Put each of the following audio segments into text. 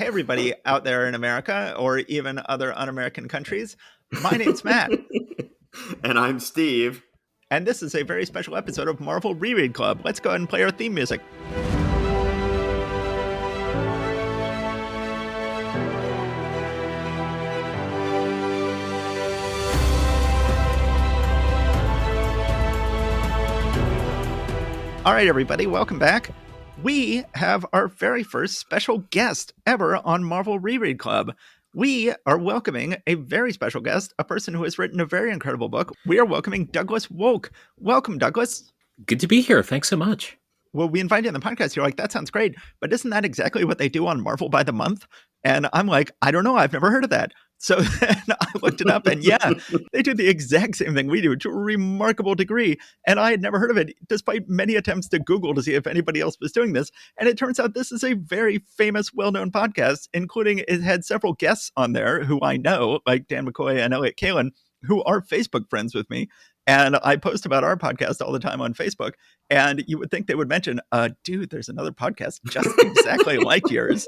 Hey, everybody out there in America or even other un-American countries. My name's Matt. And I'm Steve. And this is a very special episode of Marvel Reread Club. Let's go ahead and play our theme music. All right, everybody, welcome back. We have our very first special guest ever on Marvel Reread Club. We are welcoming a very special guest, a person who has written a very incredible book. We are welcoming Douglas Wolk. Welcome, Douglas. Good to be here. Thanks so much. Well, we invited you on the podcast. You're like, that sounds great. But isn't that exactly what they do on Marvel by the Month? And I'm like, I don't know. I've never heard of that. So then I looked it up and yeah, they do the exact same thing we do to a remarkable degree. And I had never heard of it, despite many attempts to Google to see if anybody else was doing this. And it turns out this is a very famous, well-known podcast, including it had several guests on there who I know, like Dan McCoy and Elliot Kalin, who are Facebook friends with me. And I post about our podcast all the time on Facebook. And you would think they would mention, dude, there's another podcast just exactly like yours.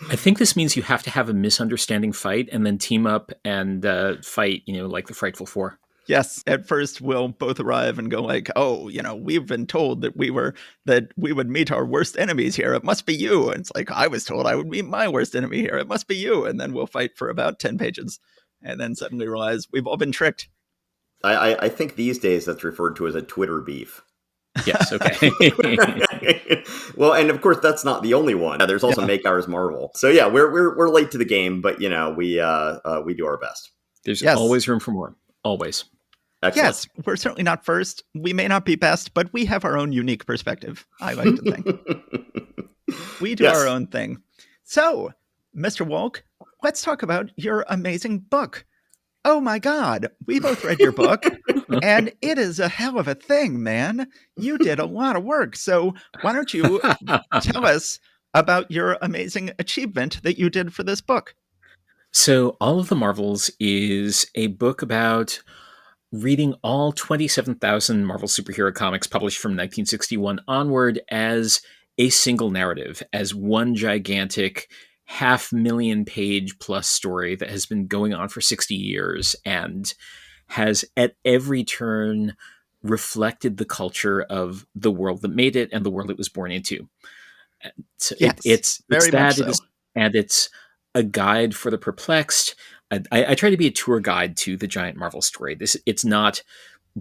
I think this means you have to have a misunderstanding fight and then team up and fight, like the Frightful Four. Yes. At first, we'll both arrive and go like, oh, we've been told that we would meet our worst enemies here. It must be you. And it's like, I was told I would meet my worst enemy here. It must be you. And then we'll fight for about 10 pages and then suddenly realize we've all been tricked. I think these days that's referred to as a Twitter beef. Yes, okay. Well, and of course that's not the only one. There's also Make Ours Marvel. So yeah, we're late to the game, but we do our best. There's always room for more. Always. Excellent. Yes, we're certainly not first. We may not be best, but we have our own unique perspective, I like to think. We do our own thing. So, Mr. Wolk, let's talk about your amazing book. Oh my God, we both read your book, and it is a hell of a thing, man. You did a lot of work. So why don't you tell us about your amazing achievement that you did for this book? So All of the Marvels is a book about reading all 27,000 Marvel superhero comics published from 1961 onward as a single narrative, as one gigantic 500,000 page plus story that has been going on for 60 years and has at every turn reflected the culture of the world that made it and the world it was born into. So it's very much so. And it's a guide for the perplexed. I try to be a tour guide to the giant Marvel story. It's not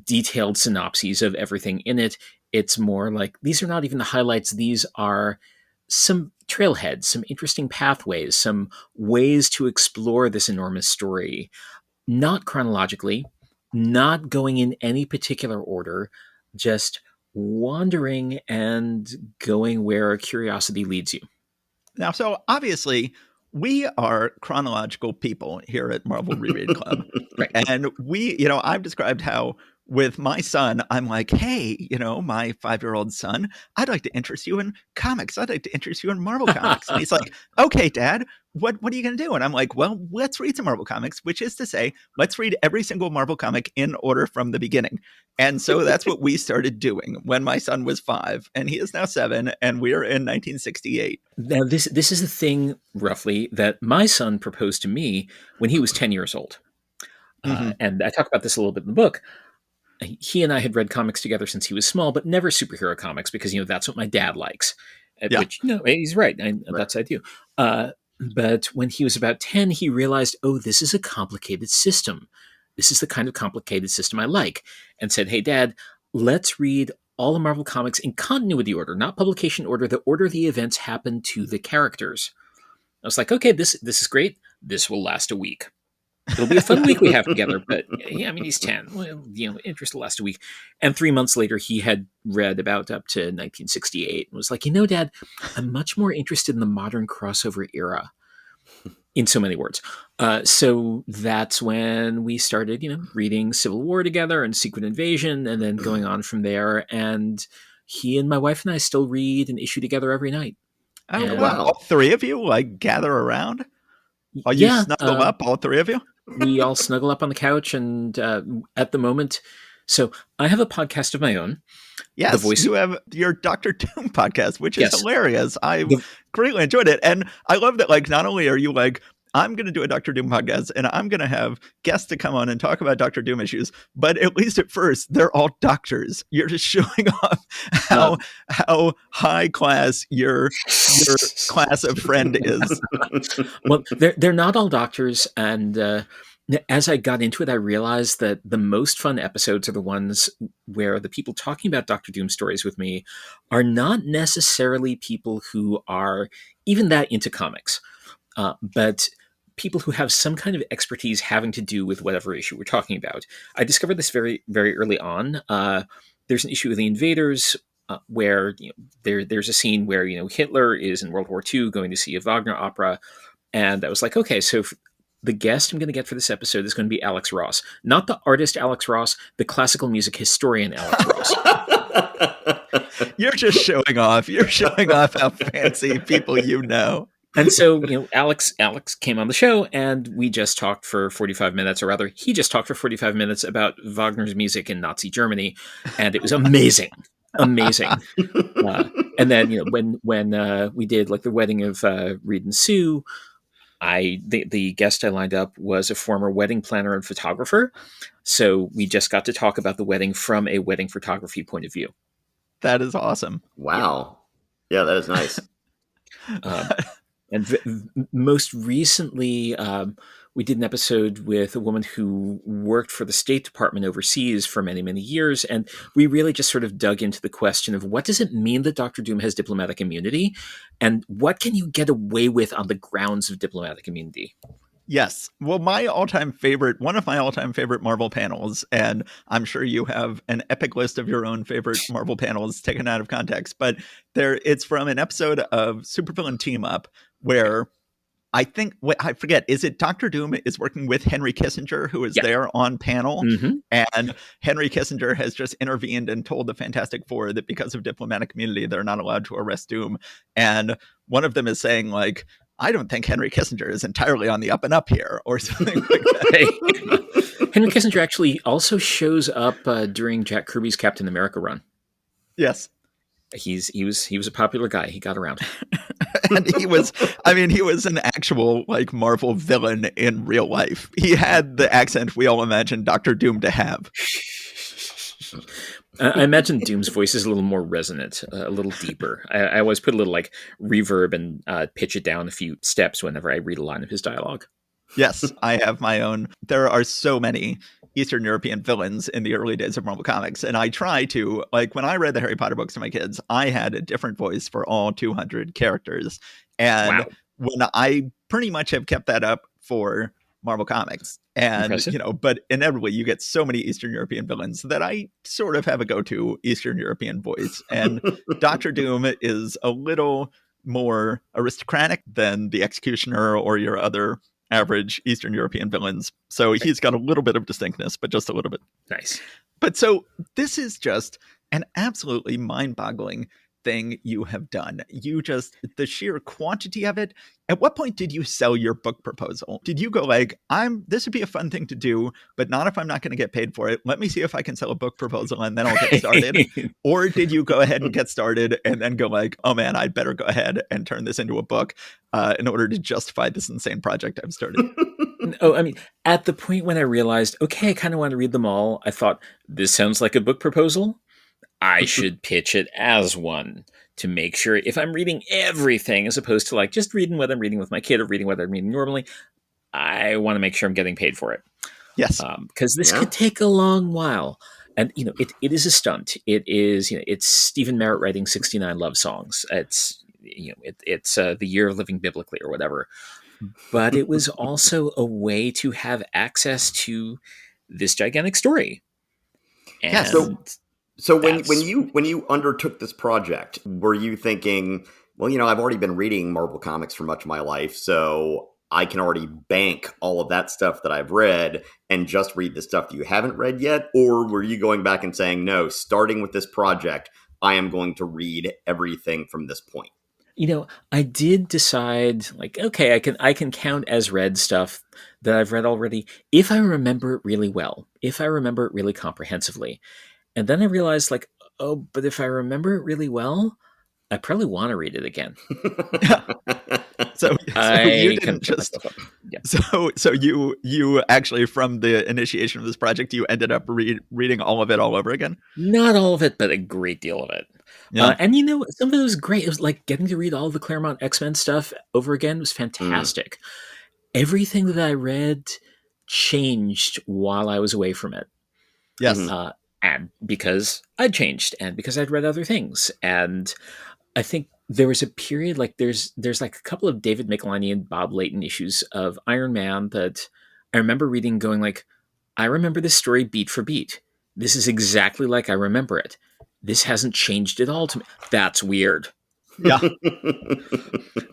detailed synopses of everything in it. It's more like, these are not even the highlights. These are some trailheads, some interesting pathways, some ways to explore this enormous story, not chronologically, not going in any particular order, just wandering and going where curiosity leads you. Now, so obviously, we are chronological people here at Marvel Reread Club. Right. And I've described how with my son, I'm like, hey, my 5-year-old son, I'd like to interest you in comics. I'd like to interest you in Marvel comics. And he's like, okay, Dad, what are you going to do? And I'm like, well, let's read some Marvel comics, which is to say, let's read every single Marvel comic in order from the beginning. And so that's what we started doing when my son was 5 and he is now 7 and we're in 1968. Now, this is the thing, roughly, that my son proposed to me when he was 10 years old. Mm-hmm. And I talk about this a little bit in the book. He and I had read comics together since he was small, but never superhero comics because, that's what my dad likes, which, he's right. That's I do. But when he was about 10, he realized, this is a complicated system. This is the kind of complicated system I like, and said, hey, Dad, let's read all the Marvel comics in continuity order, not publication order, the order the events happen to the characters. I was like, okay, this is great. This will last a week. It'll be a fun week we have together, but he's 10. Well, interest will last a week. And 3 months later, he had read about up to 1968 and was like, Dad, I'm much more interested in the modern crossover era, in so many words. So that's when we started, reading Civil War together and Secret Invasion, and then going on from there. And he and my wife and I still read an issue together every night. Oh, wow. All three of you gather around? Are you snuggle up, all three of you? We all snuggle up on the couch, and at the moment, So I have a podcast of my own. The Yes, voice, you have your Doctor Doom podcast, which is yes, hilarious. I the greatly enjoyed it. And I love that, like, not only are you like, I'm going to do a Doctor Doom podcast and I'm going to have guests to come on and talk about Doctor Doom issues, but at least at first, they're all doctors. You're just showing off uh, how high class your class of friend is. well, they're not all doctors, and as I got into it, I realized that the most fun episodes are the ones where the people talking about Doctor Doom stories with me are not necessarily people who are even that into comics, but people who have some kind of expertise having to do with whatever issue we're talking about. I discovered this very, very early on. There's an issue of the Invaders. Where there's a scene where Hitler is in World War II going to see a Wagner opera, and I was like, okay, so the guest I'm going to get for this episode is going to be Alex Ross, not the artist Alex Ross, the classical music historian Alex Ross. You're just showing off. You're showing off how fancy people you know. And so, Alex came on the show, and we just talked for 45 minutes, or rather, he just talked for 45 minutes about Wagner's music in Nazi Germany, and it was amazing, amazing. And then, when we did like the wedding of Reed and Sue, the guest I lined up was a former wedding planner and photographer, so we just got to talk about the wedding from a wedding photography point of view. That is awesome. Wow. Yeah, that is nice. And most recently, we did an episode with a woman who worked for the State Department overseas for many, many years. And we really just sort of dug into the question of what does it mean that Dr. Doom has diplomatic immunity? And what can you get away with on the grounds of diplomatic immunity? Yes. Well, one of my all-time favorite Marvel panels, and I'm sure you have an epic list of your own favorite Marvel panels taken out of context, but it's from an episode of Supervillain Team Up where I forget, is it Doctor Doom is working with Henry Kissinger, who is there on panel, and Henry Kissinger has just intervened and told the Fantastic Four that because of diplomatic immunity, they're not allowed to arrest Doom. And one of them is saying, like, I don't think Henry Kissinger is entirely on the up and up here, or something like that. Henry Kissinger actually also shows up during Jack Kirby's Captain America run. Yes. He was a popular guy. He got around. And he was an actual like Marvel villain in real life. He had the accent we all imagine Doctor Doom to have. I imagine Doom's voice is a little more resonant, a little deeper. I always put a little like reverb and pitch it down a few steps whenever I read a line of his dialogue. Yes, I have my own. There are so many Eastern European villains in the early days of Marvel Comics, and I try to, like, when I read the Harry Potter books to my kids, I had a different voice for all 200 characters, and when I pretty much have kept that up for Marvel Comics, and Impressive. but inevitably you get so many Eastern European villains that I sort of have a go-to Eastern European voice, and Doctor Doom is a little more aristocratic than the Executioner or your other average Eastern European villains. So he's got a little bit of distinctness, but just a little bit. Nice. But so this is just an absolutely mind-boggling thing you have done. The sheer quantity of it. At what point did you sell your book proposal? Did you go like, this would be a fun thing to do, but not if I'm not going to get paid for it. Let me see if I can sell a book proposal and then I'll get started. Or did you go ahead and get started and then go like, oh man, I'd better go ahead and turn this into a book in order to justify this insane project I've started? Oh, I mean, at the point when I realized, okay, I kind of want to read them all, I thought, this sounds like a book proposal. I should pitch it as one to make sure if I'm reading everything as opposed to like just reading what I'm reading with my kid or reading what I'm reading normally, I want to make sure I'm getting paid for it. Yes. Because this could take a long while. And, it is a stunt. It is, it's Stephen Merritt writing 69 love songs. It's, it's the year of living biblically or whatever. But it was also a way to have access to this gigantic story. And yes. So when you undertook this project, were you thinking, well, I've already been reading Marvel Comics for much of my life, so I can already bank all of that stuff that I've read and just read the stuff that you haven't read yet? Or were you going back and saying, no, starting with this project, I am going to read everything from this point? I did decide, like, okay, I can count as read stuff that I've read already if I remember it really well, if I remember it really comprehensively. And then I realized, like, oh, but if I remember it really well, I probably want to read it again. So you I kind didn't of trip just myself up. Yeah. so you actually, from the initiation of this project, you ended up reading all of it all over again. Not all of it, but a great deal of it. Yeah. And some of it was great. It was like getting to read all the Claremont X-Men stuff over again was Mm. fantastic. Everything that I read changed while I was away from it. Yes. And because I'd changed and because I'd read other things. And I think there was a period, like there's like a couple of David Michelini and Bob Layton issues of Iron Man that I remember reading going like, I remember this story beat for beat. This is exactly like I remember it. This hasn't changed at all to me. That's weird. Yeah.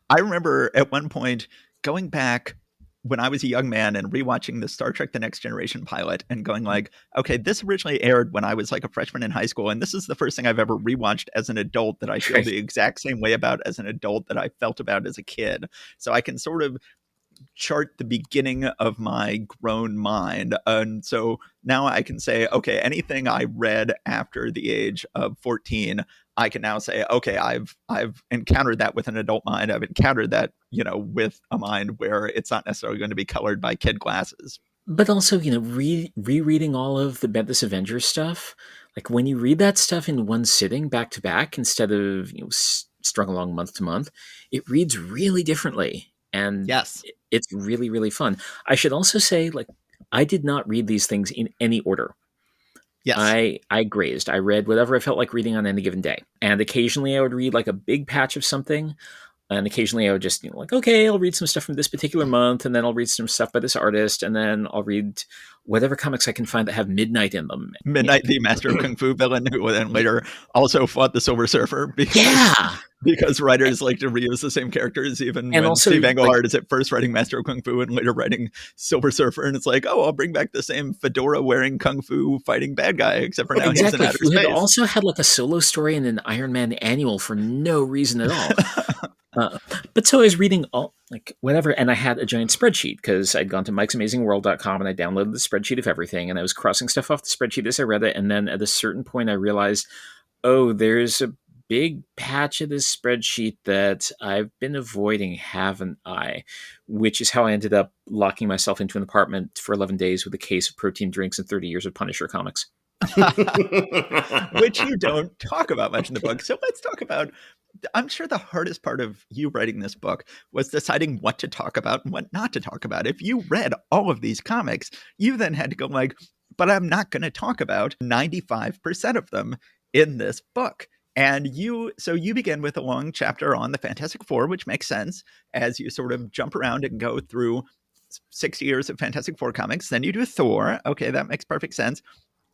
I remember at one point going back when I was a young man and rewatching the Star Trek The Next Generation pilot and going like, okay, this originally aired when I was like a freshman in high school, and this is the first thing I've ever rewatched as an adult that I feel Right. the exact same way about as an adult that I felt about as a kid. So I can sort of chart the beginning of my grown mind. And so now I can say, okay, anything I read after the age of 14, I can now say, okay, I've encountered that with an adult mind. I've encountered that, with a mind where it's not necessarily going to be colored by kid glasses. But also, rereading all of the Bendis Avengers stuff, like when you read that stuff in one sitting back to back instead of, strung along month to month, it reads really differently. And Yes. it's really, really fun. I should also say, like, I did not read these things in any order. Yes. I grazed. I read whatever I felt like reading on any given day. And occasionally I would read like a big patch of something. And occasionally I would just, like, okay, I'll read some stuff from this particular month, and then I'll read some stuff by this artist, and then I'll read whatever comics I can find that have midnight in them. Midnight, the master of kung fu villain, who then later also fought the Silver Surfer because Yeah. writers like to reuse the same characters, even And when also, Steve like, Englehart is at first writing Master of Kung Fu and later writing Silver Surfer, and it's like, oh, I'll bring back the same fedora wearing kung fu fighting bad guy, except for now he's in exactly, outer who had space. also had like a solo story in an Iron Man annual for no reason at all. But so I was reading all, like, whatever, and I had a giant spreadsheet because I'd gone to mikesamazingworld.com and I downloaded the spreadsheet of everything, and I was crossing stuff off the spreadsheet as I read it, and then at a certain point I realized, oh, there's a big patch of this spreadsheet that I've been avoiding, haven't I? Which is how I ended up locking myself into an apartment for 11 days with a case of protein drinks and 30 years of Punisher comics. Which you don't talk about much in the book. So let's talk about, I'm sure the hardest part of you writing this book was deciding what to talk about and what not to talk about. If you read all of these comics, you then had to go like, but I'm not going to talk about 95% of them in this book. And so you begin with a long chapter on the Fantastic Four, which makes sense as you sort of jump around and go through 60 years of Fantastic Four comics. Then you do Thor. Okay, that makes perfect sense.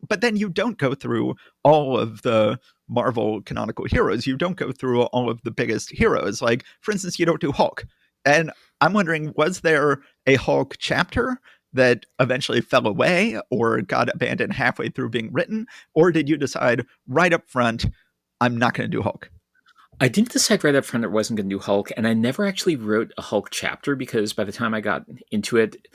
But then you don't go through all of the Marvel canonical heroes. You don't go through all of the biggest heroes. Like, for instance, you don't do Hulk. And I'm wondering, was there a Hulk chapter that eventually fell away or got abandoned halfway through being written? Or did you decide right up front, I'm not going to do Hulk? I didn't decide right up front I wasn't going to do Hulk, and I never actually wrote a Hulk chapter because by the time I got into it,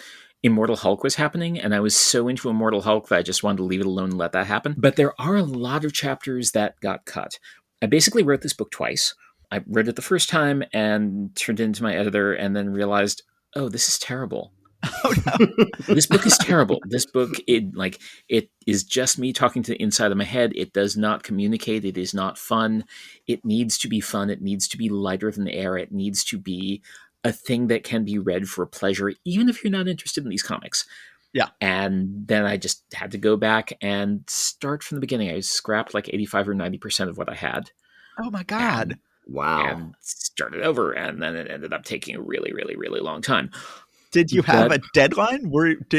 Immortal Hulk was happening, and I was so into Immortal Hulk that I just wanted to leave it alone and let that happen. But there are a lot of chapters that got cut. I basically wrote this book twice. I read it the first time and turned it into my editor, and then realized, oh, this is terrible. Oh, no. This book is terrible. This book, it is just me talking to the inside of my head. It does not communicate. It is not fun. It needs to be fun. It needs to be lighter than air. It needs to be a thing that can be read for pleasure, even if you're not interested in these comics. Yeah. And then I just had to go back and start from the beginning. I scrapped like 85 or 90% of what I had. Oh, my God. Wow. And started over. And then it ended up taking a really, really, really long time. Did you have a deadline?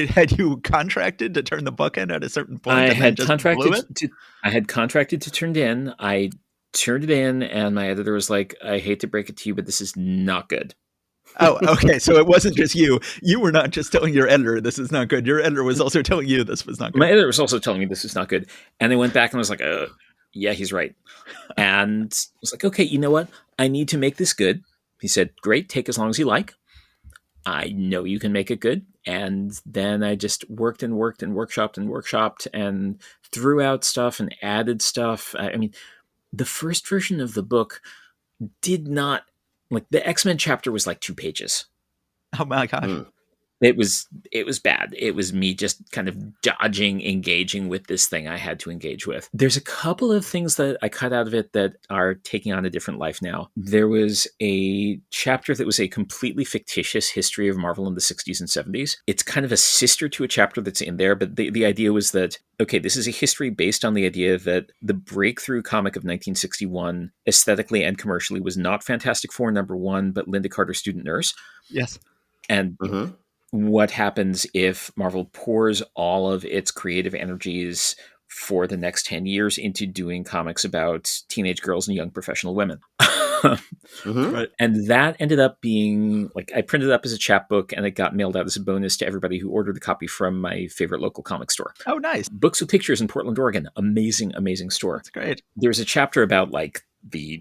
Had you contracted to turn the book in at a certain point? I and had then just contracted blew it? I had contracted to turn it in. I turned it in, and my editor was like, "I hate to break it to you, but this is not good." Oh, okay. So it wasn't just you. You were not just telling your editor this is not good. Your editor was also telling you this was not good. My editor was also telling me this is not good, and I went back and was like, Yeah, he's right. And I was like, okay, you know what? I need to make this good. He said, great, take as long as you like. I know you can make it good. And then I just worked and worked and workshopped and threw out stuff and added stuff. I mean, the first version of the book did not, like, the X-Men chapter was like 2 pages. Oh my gosh. It was bad. It was me just kind of dodging, engaging with this thing I had to engage with. There's a couple of things that I cut out of it that are taking on a different life now. There was a chapter that was a completely fictitious history of Marvel in the 60s and 70s. It's kind of a sister to a chapter that's in there, but the idea was that, okay, this is a history based on the idea that the breakthrough comic of 1961, aesthetically and commercially, was not Fantastic Four #1, but Linda Carter, Student Nurse. Yes. And what happens if Marvel pours all of its creative energies for the next 10 years into doing comics about teenage girls and young professional women? Right. And that ended up being, like, I printed it up as a chapbook and it got mailed out as a bonus to everybody who ordered a copy from my favorite local comic store. Oh, nice. Books with Pictures in Portland, Oregon. Amazing, amazing store. That's great. There's a chapter about, like,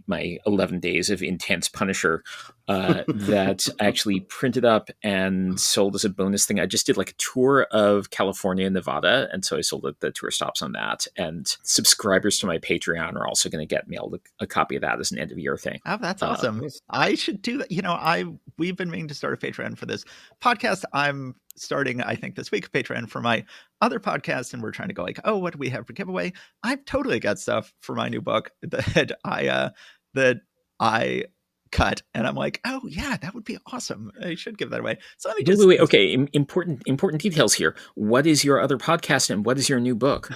my 11 days of intense Punisher that I actually printed up and sold as a bonus thing. I just did like a tour of California and Nevada, and so I sold the tour stops on that. And subscribers to my Patreon are also going to get mailed a copy of that as an end of year thing. Oh, that's awesome. I should do that. You know, we've been meaning to start a Patreon for this podcast. I'm starting, I think, this week, a Patreon for my other podcast, and we're trying to go like, oh, what do we have for giveaway? I've totally got stuff for my new book that I cut, and I'm like, oh yeah, that would be awesome. I should give that away. So let me just wait. Okay, important details here. What is your other podcast and what is your new book?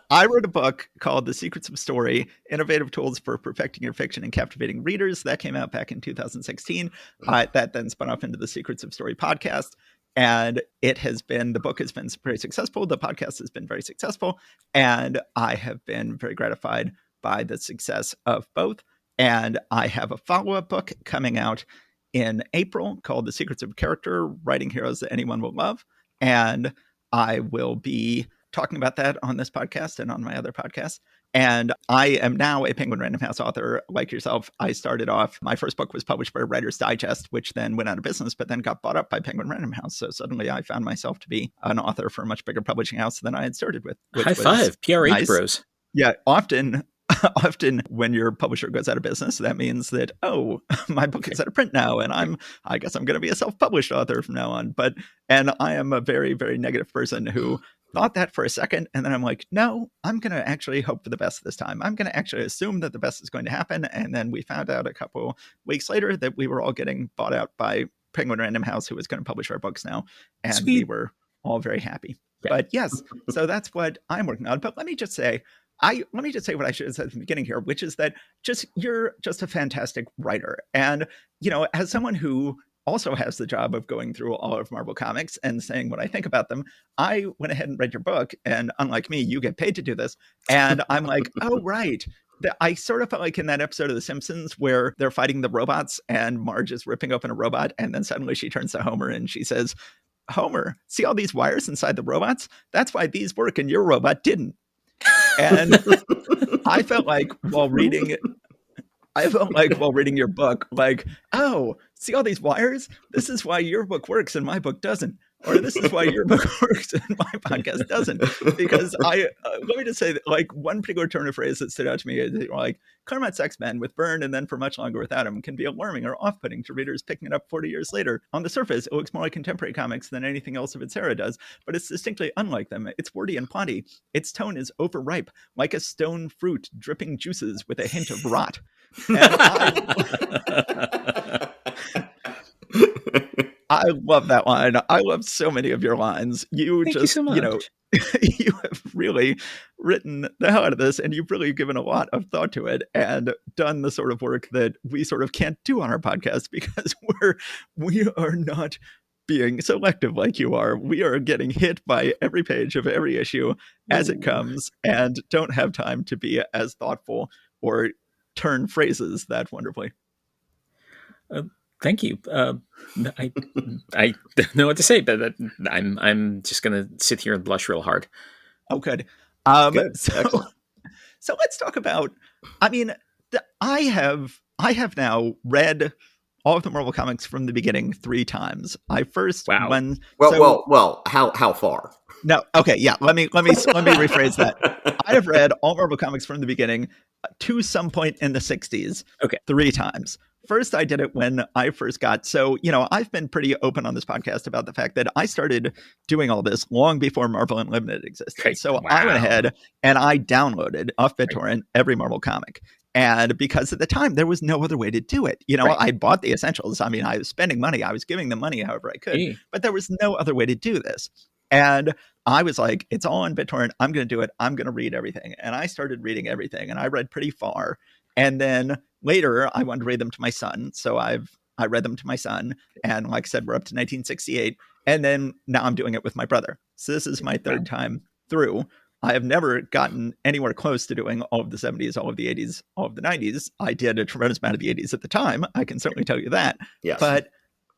I wrote a book called The Secrets of Story, Innovative Tools for Perfecting Your Fiction and Captivating Readers. That came out back in 2016. That then spun off into the Secrets of Story podcast. And the book has been very successful. The podcast has been very successful. And I have been very gratified by the success of both. And I have a follow-up book coming out in April called The Secrets of Character, Writing Heroes That Anyone Will Love. And I will be talking about that on this podcast and on my other podcasts. And I am now a Penguin Random House author like yourself. I started off, my first book was published by Writer's Digest, which then went out of business, but then got bought up by Penguin Random House. So suddenly I found myself to be an author for a much bigger publishing house than I had started with. High five, PRH nice. Bros. Yeah, often when your publisher goes out of business, that means that, oh, my book is out of print now, and I guess I'm going to be a self-published author from now on. And I am a very, very negative person who thought that for a second, and then I'm like, no, I'm going to actually hope for the best this time. I'm going to actually assume that the best is going to happen. And then we found out a couple weeks later that we were all getting bought out by Penguin Random House, who was going to publish our books now, and Sweet. We were all very happy. Yeah. But yes, so that's what I'm working on. But let me just say what I should have said at the beginning here, which is that you're just a fantastic writer. And, you know, as someone who also has the job of going through all of Marvel Comics and saying what I think about them, I went ahead and read your book. And unlike me, you get paid to do this. And I'm like, oh, right. I sort of felt like in that episode of The Simpsons where they're fighting the robots and Marge is ripping open a robot. And then suddenly she turns to Homer and she says, Homer, see all these wires inside the robots? That's why these work and your robot didn't. And I felt like while reading your book, like, oh, see all these wires? This is why your book works and my book doesn't. Or this is why your book works and my podcast doesn't. Because let me just say that, like, one particular turn of phrase that stood out to me is like, Claremont's X-Men with Byrne and then for much longer without him can be alarming or off-putting to readers picking it up 40 years later. On the surface, it looks more like contemporary comics than anything else of its era does, but it's distinctly unlike them. It's wordy and plotty. Its tone is overripe, like a stone fruit dripping juices with a hint of rot. And I love that line. I love so many of your lines. Thank you so much. You know, you have really written the hell out of this, and you've really given a lot of thought to it and done the sort of work that we sort of can't do on our podcast because we are not being selective like you are. We are getting hit by every page of every issue as it comes and don't have time to be as thoughtful or turn phrases that wonderfully. Thank you. I don't know what to say, but I'm just gonna sit here and blush real hard. Oh, good. Good. So So let's talk about. I mean, I have now read all of the Marvel comics from the beginning 3 times. I first Wow. when Well, so well, well. How far? no, okay, yeah. Let me rephrase that. I have read all Marvel comics from the beginning to some point in the 60s Okay. 3 times. First, I did it when I first got. So, I've been pretty open on this podcast about the fact that I started doing all this long before Marvel Unlimited existed. Right. So I went Wow. ahead and I downloaded off Right. BitTorrent every Marvel comic. And because at the time there was no other way to do it, Right. I bought the essentials. I mean, I was spending money, I was giving them money however I could, Hey. but there was no other way to do this. And I was like, it's all on BitTorrent. I'm going to do it. I'm going to read everything. And I started reading everything, and I read pretty far. And then later, I wanted to read them to my son. So I read them to my son. And like I said, we're up to 1968. And then now I'm doing it with my brother. So this is my third time through. I have never gotten anywhere close to doing all of the 70s, all of the 80s, all of the 90s. I did a tremendous amount of the 80s at the time. I can certainly tell you that. Yes. But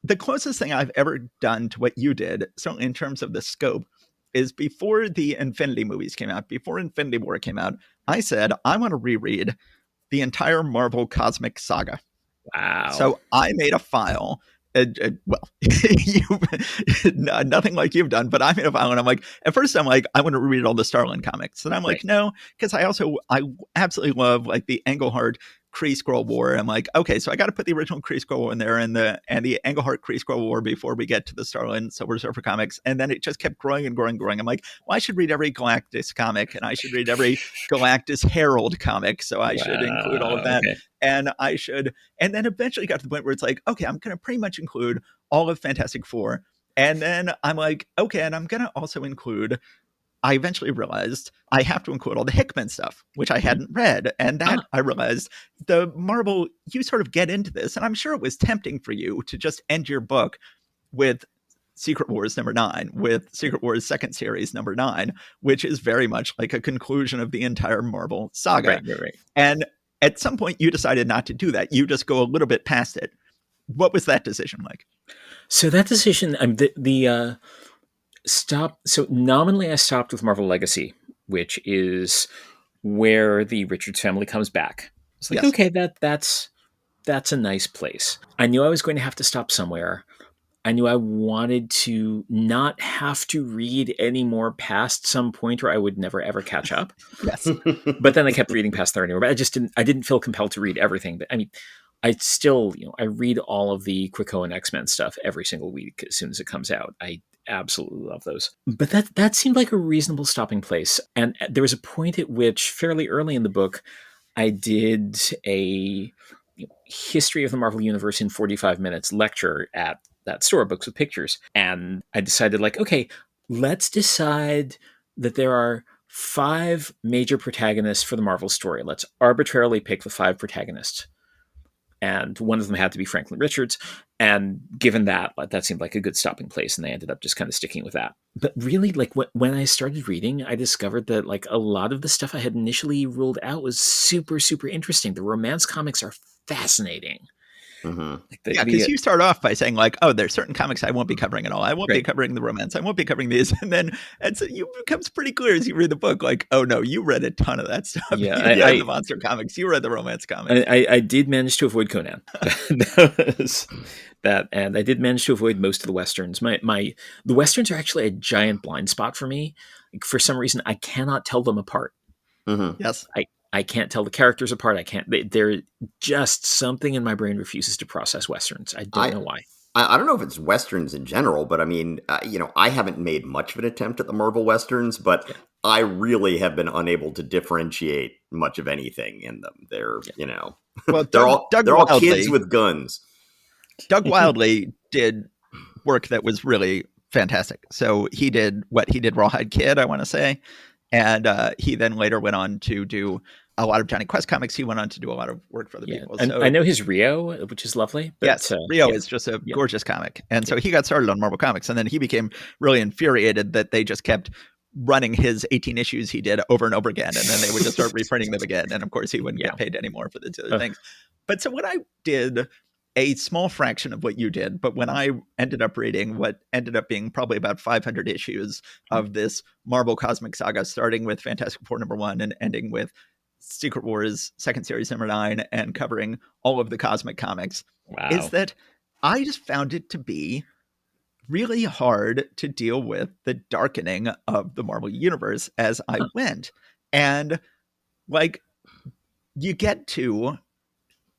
the closest thing I've ever done to what you did, certainly in terms of the scope, is before the Infinity movies came out, before Infinity War came out, I said, I want to reread the entire Marvel Cosmic Saga. Wow. So I made a file. Well, nothing like you've done, but I made a file, and I'm like, at first I'm like, I want to read all the Starlin comics, and I'm like, no, because I absolutely love like the Englehart Kree Skrull War. I'm like, okay, so I got to put the original Kree Skrull War in there, and the Englehart Kree Skrull War before we get to the Starlin Silver Surfer comics, and then it just kept growing and growing and growing. I'm like, well, I should read every Galactus comic, and I should read every Galactus Herald comic, so I should include all of that. Okay. And I should, and then eventually got to the point where it's like, okay, I'm going to pretty much include all of Fantastic Four. And then I'm like, okay, and I'm going to also include, I eventually realized I have to include all the Hickman stuff, which I hadn't read. And that I realized the Marvel, you sort of get into this. And I'm sure it was tempting for you to just end your book with Secret Wars #9, with Secret Wars second series #9, which is very much like a conclusion of the entire Marvel saga. Right. And at some point you decided not to do that. You just go a little bit past it. What was that decision like? So that decision, stop. So nominally I stopped with Marvel Legacy, which is where the Richards family comes back. It's like, okay, that's a nice place. I knew I was going to have to stop somewhere. I knew I wanted to not have to read any more past some point where I would never ever catch up. Yes. But then I kept reading past there anyway. But I didn't feel compelled to read everything. But I mean, I still, I read all of the Quico and X-Men stuff every single week as soon as it comes out. I absolutely love those. But that seemed like a reasonable stopping place. And there was a point at which, fairly early in the book, I did a history of the Marvel Universe in 45 minutes lecture at that store, Books with Pictures. And I decided, like, okay, let's decide that there are 5 major protagonists for the Marvel story. Let's arbitrarily pick the 5 protagonists. And one of them had to be Franklin Richards. And given that seemed like a good stopping place. And they ended up just kind of sticking with that. But really, like, when I started reading, I discovered that, like, a lot of the stuff I had initially ruled out was super, super interesting. The romance comics are fascinating. Mm-hmm. Because you start off by saying, like, oh, there's certain comics I won't be covering at all. I won't be covering the romance. I won't be covering these. And then it becomes pretty clear as you read the book, like, oh, no, you read a ton of that stuff. Yeah, you read the monster comics. You read the romance comics. I did manage to avoid Conan. And I did manage to avoid most of the Westerns. The Westerns are actually a giant blind spot for me. Like, for some reason, I cannot tell them apart. Mm-hmm. Yes. I can't tell the characters apart. I can't. They're just something in my brain refuses to process Westerns. I don't know why. I don't know if it's Westerns in general, but I mean, I haven't made much of an attempt at the Marvel Westerns, but I really have been unable to differentiate much of anything in them. They're, well, they're all kids with guns. Doug Wildley did work that was really fantastic. So he did Rawhide Kid, I want to say. And he then later went on to do a lot of Johnny Quest comics. He went on to do a lot of work for other people. So, I know his Rio, which is lovely. But, yes, Rio is just a gorgeous comic. And so he got started on Marvel Comics. And then he became really infuriated that they just kept running his 18 issues he did over and over again. And then they would just start reprinting them again. And of course, he wouldn't get paid anymore for the other things. But so when I did a small fraction of what you did, but when I ended up reading what ended up being probably about 500 issues of this Marvel Cosmic Saga, starting with Fantastic Four #1 and ending with Secret Wars second series number 9 and covering all of the cosmic comics is Wow. that I just found it to be really hard to deal with the darkening of the Marvel universe as I went. And like you get to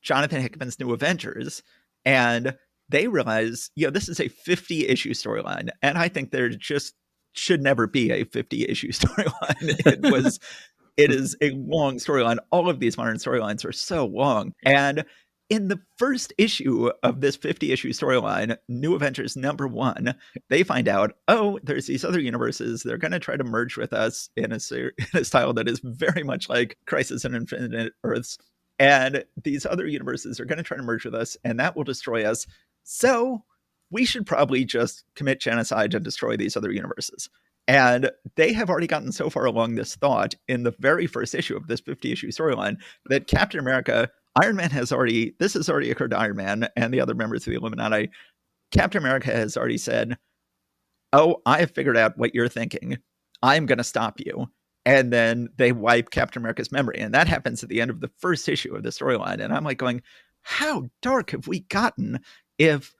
Jonathan Hickman's New Avengers and they realize, this is a 50 issue storyline. And I think there just should never be a 50 issue storyline. It is a long storyline. All of these modern storylines are so long. And in the first issue of this 50 issue storyline, New Avengers number 1, they find out, there's these other universes. They're going to try to merge with us in a style that is very much like Crisis on Infinite Earths. And these other universes are going to try to merge with us, and that will destroy us. So we should probably just commit genocide and destroy these other universes. And they have already gotten so far along this thought in the very first issue of this 50 issue storyline that Captain America, Iron Man has already occurred to Iron Man and the other members of the Illuminati. Captain America has already said, I have figured out what you're thinking. I'm going to stop you. And then they wipe Captain America's memory. And that happens at the end of the first issue of the storyline. And I'm like going, how dark have we gotten if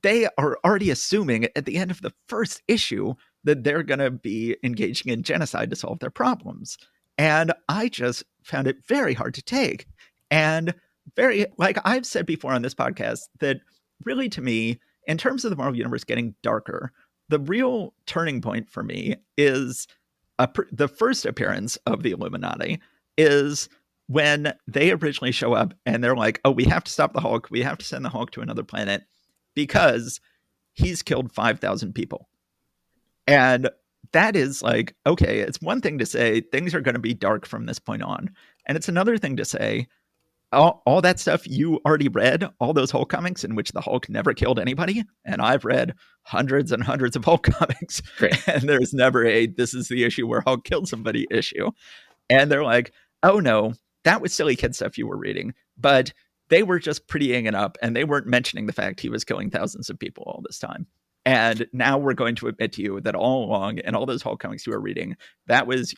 they are already assuming at the end of the first issue that they're going to be engaging in genocide to solve their problems? And I just found it very hard to take. And very, like I've said before on this podcast, that really to me, in terms of the Marvel Universe getting darker, the real turning point for me is the first appearance of the Illuminati is when they originally show up and they're like, we have to stop the Hulk. We have to send the Hulk to another planet because he's killed 5,000 people. And that is like, okay, it's one thing to say things are going to be dark from this point on. And it's another thing to say, all that stuff you already read, all those Hulk comics in which the Hulk never killed anybody. And I've read hundreds and hundreds of Hulk comics. Great. And there's never this is the issue where Hulk killed somebody issue. And they're like, oh no, that was silly kid stuff you were reading. But they were just prettying it up and they weren't mentioning the fact he was killing thousands of people all this time. And now we're going to admit to you that all along in all those Hulk comics you were reading,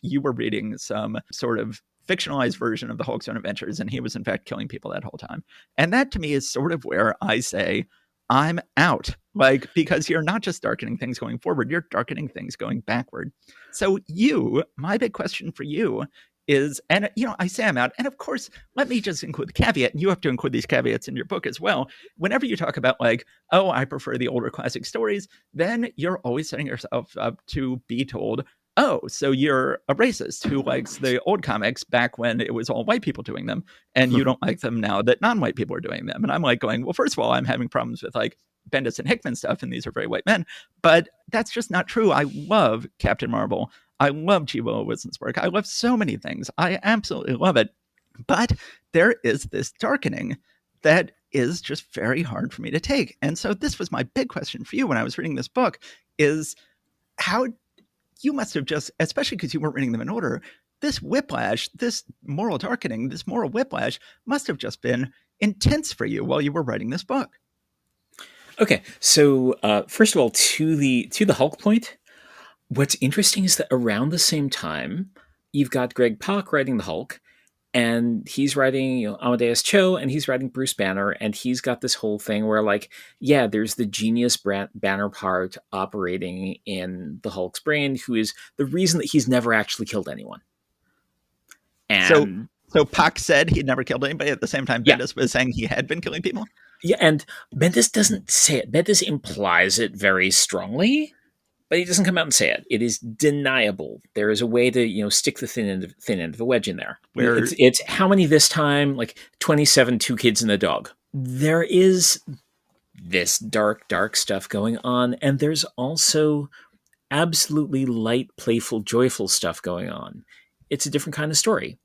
you were reading some sort of fictionalized version of the Hulk's own adventures, and he was in fact killing people that whole time. And that to me is sort of where I say, I'm out. Like, because you're not just darkening things going forward, you're darkening things going backward. So my big question for you is, and I say I'm out, and of course, let me just include the caveat, and you have to include these caveats in your book as well. Whenever you talk about like, I prefer the older classic stories, then you're always setting yourself up to be told, so you're a racist who likes the old comics back when it was all white people doing them, and you don't like them now that non-white people are doing them. And I'm like going, well, first of all, I'm having problems with like Bendis and Hickman stuff, and these are very white men, but that's just not true. I love Captain Marvel. I love G. Willow Wilson-Spark. I love so many things. I absolutely love it. But there is this darkening that is just very hard for me to take. And so this was my big question for you when I was reading this book is how you must have just, especially because you weren't reading them in order, this whiplash, this moral darkening, this moral whiplash must have just been intense for you while you were writing this book. Okay, so first of all, to the Hulk point, what's interesting is that around the same time, you've got Greg Pak writing the Hulk, and he's writing Amadeus Cho, and he's writing Bruce Banner, and he's got this whole thing where like, yeah, there's the genius Banner part operating in the Hulk's brain, who is the reason that he's never actually killed anyone. And so Pak said he'd never killed anybody at the same time Bendis was saying he had been killing people? Yeah, and Bendis doesn't say it. Bendis implies it very strongly, but he doesn't come out and say it. It is deniable. There is a way to, stick the thin end of the wedge in there. Where it's how many this time? Like 27, 2 kids and a dog. There is this dark stuff going on, and there's also absolutely light, playful, joyful stuff going on. It's a different kind of story.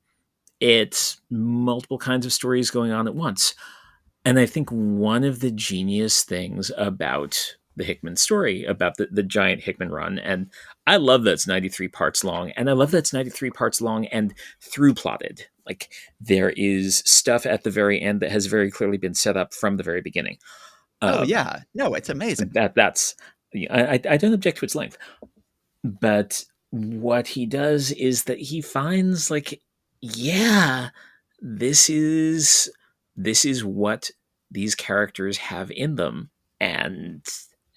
It's multiple kinds of stories going on at once. And I think one of the genius things about the Hickman story, about the giant Hickman run, and I love that it's 93 parts long, and I love that it's 93 parts long and through plotted. Like, there is stuff at the very end that has very clearly been set up from the very beginning. Yeah. No, it's amazing. That's I don't object to its length. But what he does is that he finds, like, yeah, this is what these characters have in them and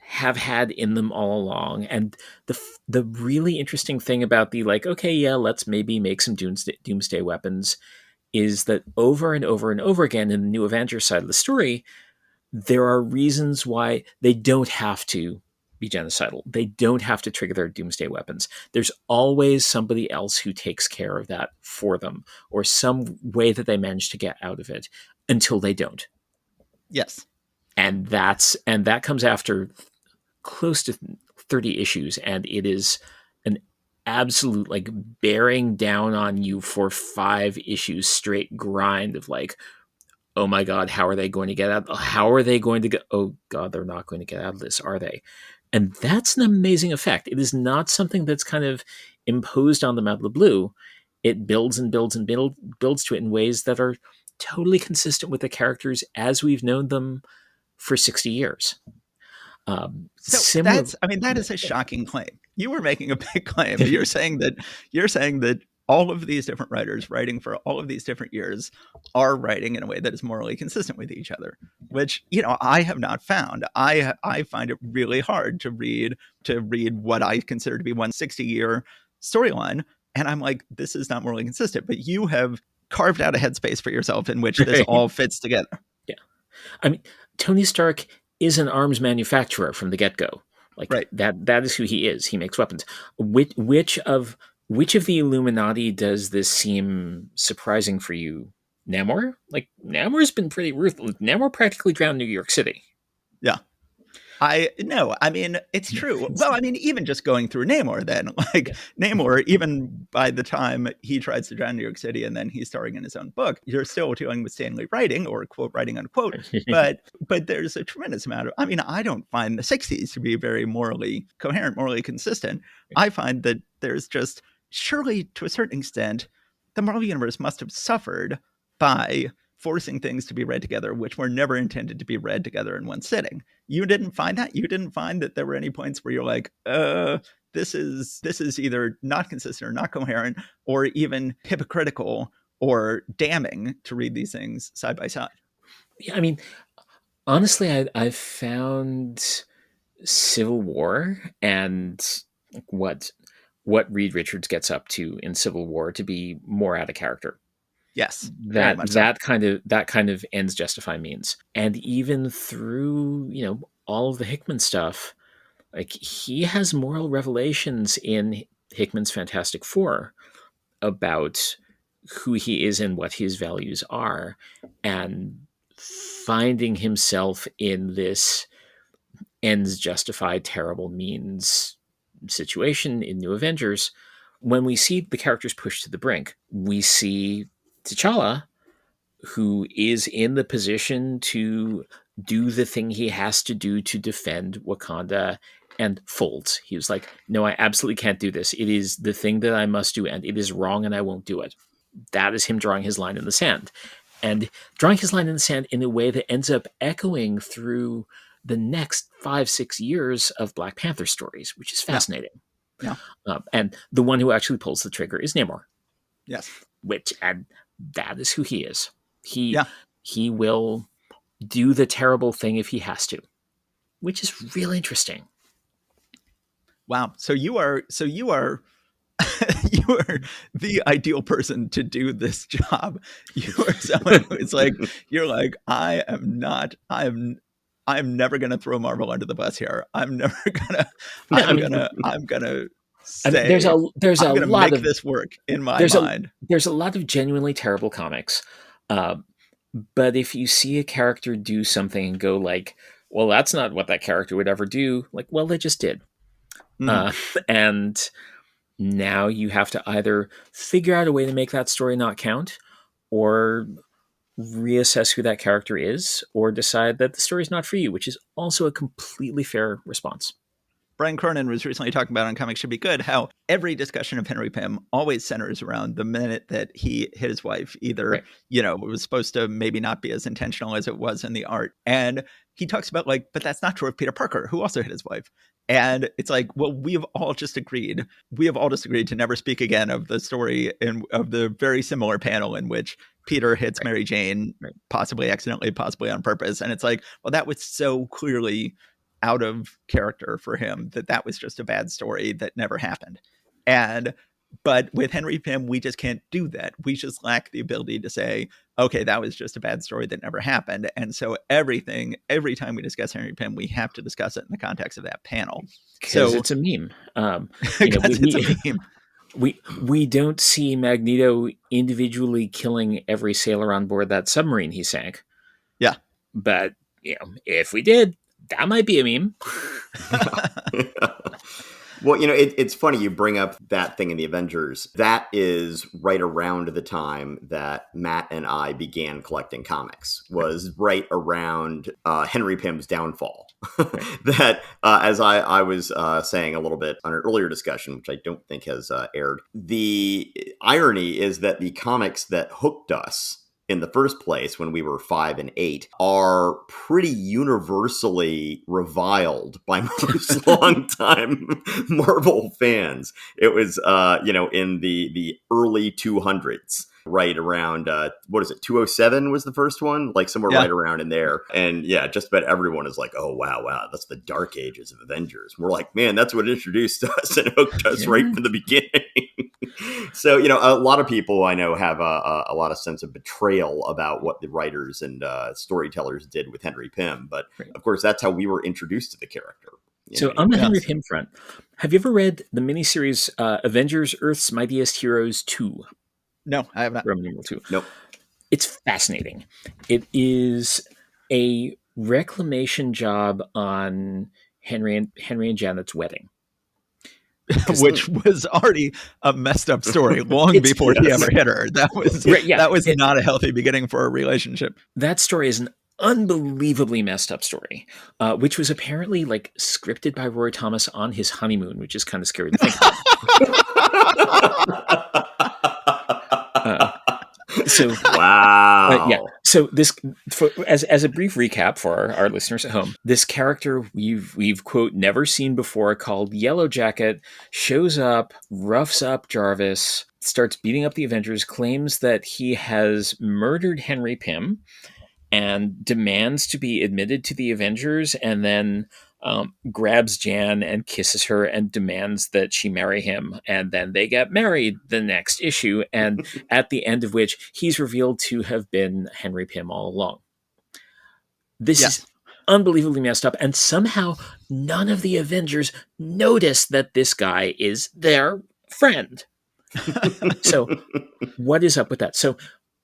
have had in them all along. And the really interesting thing about the like, okay, yeah, let's maybe make some doomsday weapons, is that over and over and over again in the New Avengers side of the story, there are reasons why they don't have to be genocidal. They don't have to trigger their doomsday weapons. There's always somebody else who takes care of that for them, or some way that they manage to get out of it until they don't. Yes. And that comes after close to 30 issues, and it is an absolute like bearing down on you for 5 issues straight grind of like, oh my god, how are they going to get out? How are they going to get? Oh god, they're not going to get out of this, are they? And that's an amazing effect. It is not something that's kind of imposed on them out of the blue. It builds and builds and builds to it in ways that are totally consistent with the characters as we've known them for 60 years. So that is a shocking claim. You were making a big claim. You're saying that all of these different writers writing for all of these different years are writing in a way that is morally consistent with each other, which, I have not found. I find it really hard to read what I consider to be one 60-year storyline. And I'm like, this is not morally consistent, but you have carved out a headspace for yourself in which this all fits together. Yeah. I mean, Tony Stark is an arms manufacturer from the get-go. Like right. that is who he is. He makes weapons. Which of the Illuminati does this seem surprising for you? Namor? Like Namor's been pretty ruthless. Namor practically drowned New York City. Yeah. It's true. Well, even just going through Namor then, Namor, even by the time he tries to drown New York City and then he's starring in his own book, you're still dealing with Stanley writing, or quote writing unquote. But there's a tremendous amount of, I don't find the 60s to be very morally coherent, morally consistent. I find that there's just, surely to a certain extent, the Marvel Universe must have suffered by forcing things to be read together, which were never intended to be read together in one sitting. You didn't find that? You didn't find that there were any points where you're like, this is either not consistent or not coherent or even hypocritical or damning to read these things side by side? Yeah, honestly, I've found Civil War and what Reed Richards gets up to in Civil War to be more out of character. Yes, that kind of ends justify means. And even through, all of the Hickman stuff, like he has moral revelations in Hickman's Fantastic Four about who he is and what his values are, and finding himself in this ends justify terrible means situation in New Avengers. When we see the characters pushed to the brink, we see T'Challa, who is in the position to do the thing he has to do to defend Wakanda, and folds. He was like, no, I absolutely can't do this. It is the thing that I must do, and it is wrong, and I won't do it. That is him drawing his line in the sand. And drawing his line in the sand in a way that ends up echoing through the next 5-6 years of Black Panther stories, which is fascinating. Yeah. And the one who actually pulls the trigger is Namor. Yes. And that is who he is. He will do the terrible thing if he has to, which is real interesting. Wow. So you are you are the ideal person to do this job. You are someone who's like, you're like, I'm never going to throw Marvel under the bus here. I'm going to say, there's a lot make of this work in my mind. There's a lot of genuinely terrible comics. But if you see a character do something and go like, well, that's not what that character would ever do. Like, well, they just did. Mm-hmm. And now you have to either figure out a way to make that story not count, or reassess who that character is, or decide that the story is not for you, which is also a completely fair response. Brian Cronin was recently talking about on Comics Should Be Good how every discussion of Henry Pym always centers around the minute that he hit his wife. Either, right. It was supposed to maybe not be as intentional as it was in the art. And he talks about like, but that's not true of Peter Parker, who also hit his wife. And it's like, well, we have all just agreed to never speak again of the story of the very similar panel in which Peter hits Mary Jane, possibly accidentally, possibly on purpose. And it's like, well, that was so clearly out of character for him that was just a bad story that never happened. But with Henry Pym, we just can't do that. We just lack the ability to say, okay, that was just a bad story that never happened. And so every time we discuss Henry Pym, we have to discuss it in the context of that panel. Because it's a meme. It's a meme. We don't see Magneto individually killing every sailor on board that submarine he sank. Yeah. But, if we did, that might be a meme. Well, it's funny you bring up that thing in the Avengers. That is right around the time that Matt and I began collecting comics, was right around Henry Pym's downfall. That, as I was saying a little bit on an earlier discussion, which I don't think has aired, the irony is that the comics that hooked us in the first place when we were 5 and 8 are pretty universally reviled by most longtime Marvel fans. It was, in the early 200s, right around, 207 was the first one? Like somewhere right around in there. And just about everyone is like, oh, wow, that's the dark ages of Avengers. We're like, man, that's what introduced us and hooked us right from the beginning. So, a lot of people I know have a lot of sense of betrayal about what the writers and storytellers did with Henry Pym. But of course, that's how we were introduced to the character. So on the Henry Pym front, have you ever read the miniseries Avengers Earth's Mightiest Heroes 2? No, I have not. Roman numeral 2. Nope. It's fascinating. It is a reclamation job on Henry and Janet's wedding. Which was already a messed up story long before he ever hit her. That was not a healthy beginning for a relationship. That story is an unbelievably messed up story, which was apparently like scripted by Roy Thomas on his honeymoon, which is kind of scary to think about. So wow. So this, as a brief recap for our listeners at home, this character we've quote never seen before, called Yellow Jacket, shows up, roughs up Jarvis, starts beating up the Avengers, claims that he has murdered Henry Pym, and demands to be admitted to the Avengers, and then grabs Jan and kisses her and demands that she marry him. And then they get married the next issue, and at the end of which he's revealed to have been Henry Pym all along. This is unbelievably messed up, and somehow none of the Avengers notice that this guy is their friend. So what is up with that? So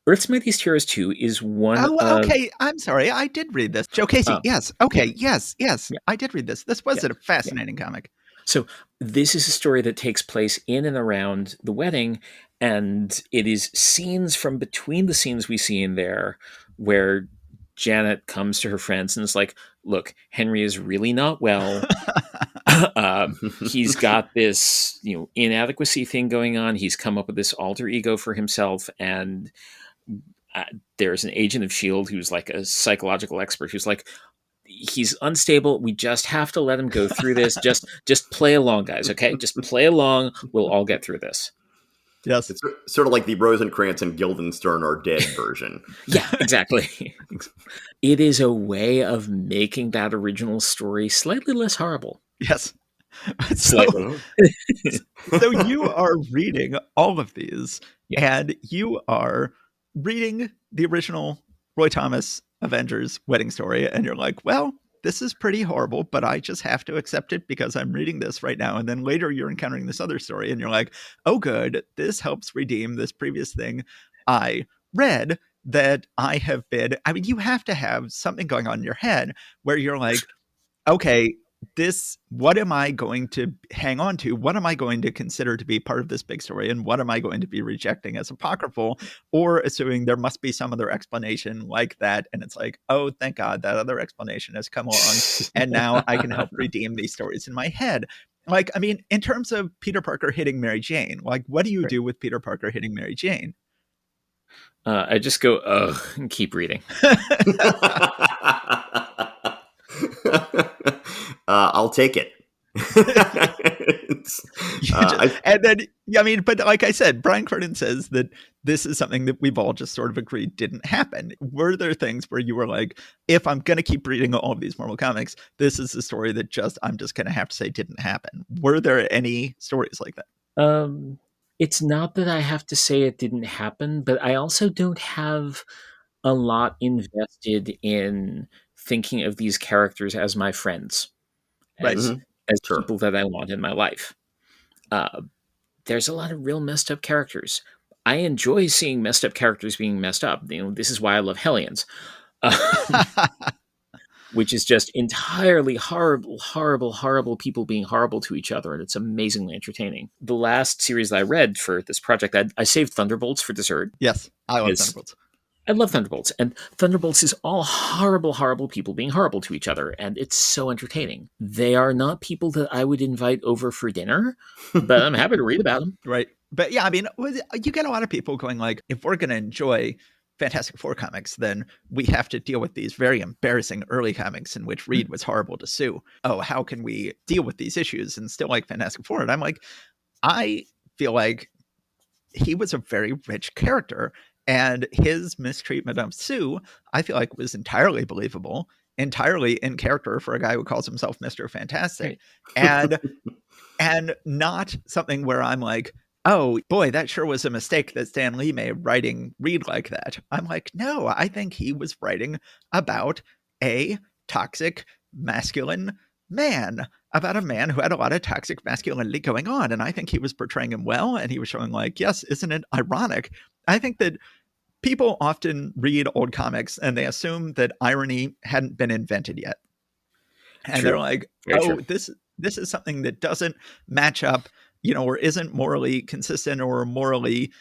Earth's Mightiest Heroes 2 is one okay, I'm sorry. I did read this. Joe Casey, yes. Okay, yes. Yeah. I did read this. This was a fascinating comic. So this is a story that takes place in and around the wedding, and it is scenes from between the scenes we see in there where Janet comes to her friends and is like, look, Henry is really not well. He's got this, inadequacy thing going on. He's come up with this alter ego for himself, and there's an agent of S.H.I.E.L.D. who's like a psychological expert who's like, he's unstable. We just have to let him go through this. Just play along, guys. Okay, just play along. We'll all get through this. Yes, it's sort of like the Rosencrantz and Guildenstern are dead version. Yeah, exactly. It is a way of making that original story slightly less horrible. Yes. So you are reading all of these, and you are reading the original Roy Thomas Avengers wedding story, and you're like, well, this is pretty horrible, but I just have to accept it because I'm reading this right now. And then later you're encountering this other story, and you're like, oh, good, this helps redeem this previous thing I read that I have been. I mean, you have to have something going on in your head where you're like, okay, what am I going to hang on to? What am I going to consider to be part of this big story? And what am I going to be rejecting as apocryphal, or assuming there must be some other explanation like that? And it's like, oh, thank God that other explanation has come along. And now I can help redeem these stories in my head. Like, I mean, in terms of Peter Parker hitting Mary Jane, like, what do you do with Peter Parker hitting Mary Jane? I just go, ugh, and keep reading. I'll take it. And then, I mean, but like I said, Brian Cronin says that this is something that we've all just sort of agreed didn't happen. Were there things where you were like, if I'm going to keep reading all of these Marvel comics, this is the story that I'm just going to have to say didn't happen? Were there any stories like that? It's not that I have to say it didn't happen, but I also don't have a lot invested in thinking of these characters as my friends, Right. as Sure. people that I want in my life. There's a lot of real messed up characters. I enjoy seeing messed up characters being messed up. This is why I love Hellions, which is just entirely horrible people being horrible to each other, and it's amazingly entertaining. The last series that I read for this project, I saved Thunderbolts for dessert. Yes, I love Thunderbolts. I love Thunderbolts, and Thunderbolts is all horrible people being horrible to each other, and it's so entertaining. They are not people that I would invite over for dinner, but I'm happy to read about them. Right. But yeah, I mean, you get a lot of people going like, if we're going to enjoy Fantastic Four comics, then we have to deal with these very embarrassing early comics in which Reed was horrible to Sue. Oh, how can we deal with these issues and still like Fantastic Four? And I'm like, I feel like he was a very rich character, and his mistreatment of Sue, I feel like, was entirely believable, entirely in character for a guy who calls himself Mr. Fantastic. Right. And not something where I'm like, oh boy, that sure was a mistake that Stan Lee made writing Reed like that. I'm like, no, I think he was writing about a toxic masculine man, about a man who had a lot of toxic masculinity going on. And I think he was portraying him well. And he was showing like, yes, isn't it ironic? I think that people often read old comics and they assume that irony hadn't been invented yet. And true. They're like, this is something that doesn't match up, or isn't morally consistent or morally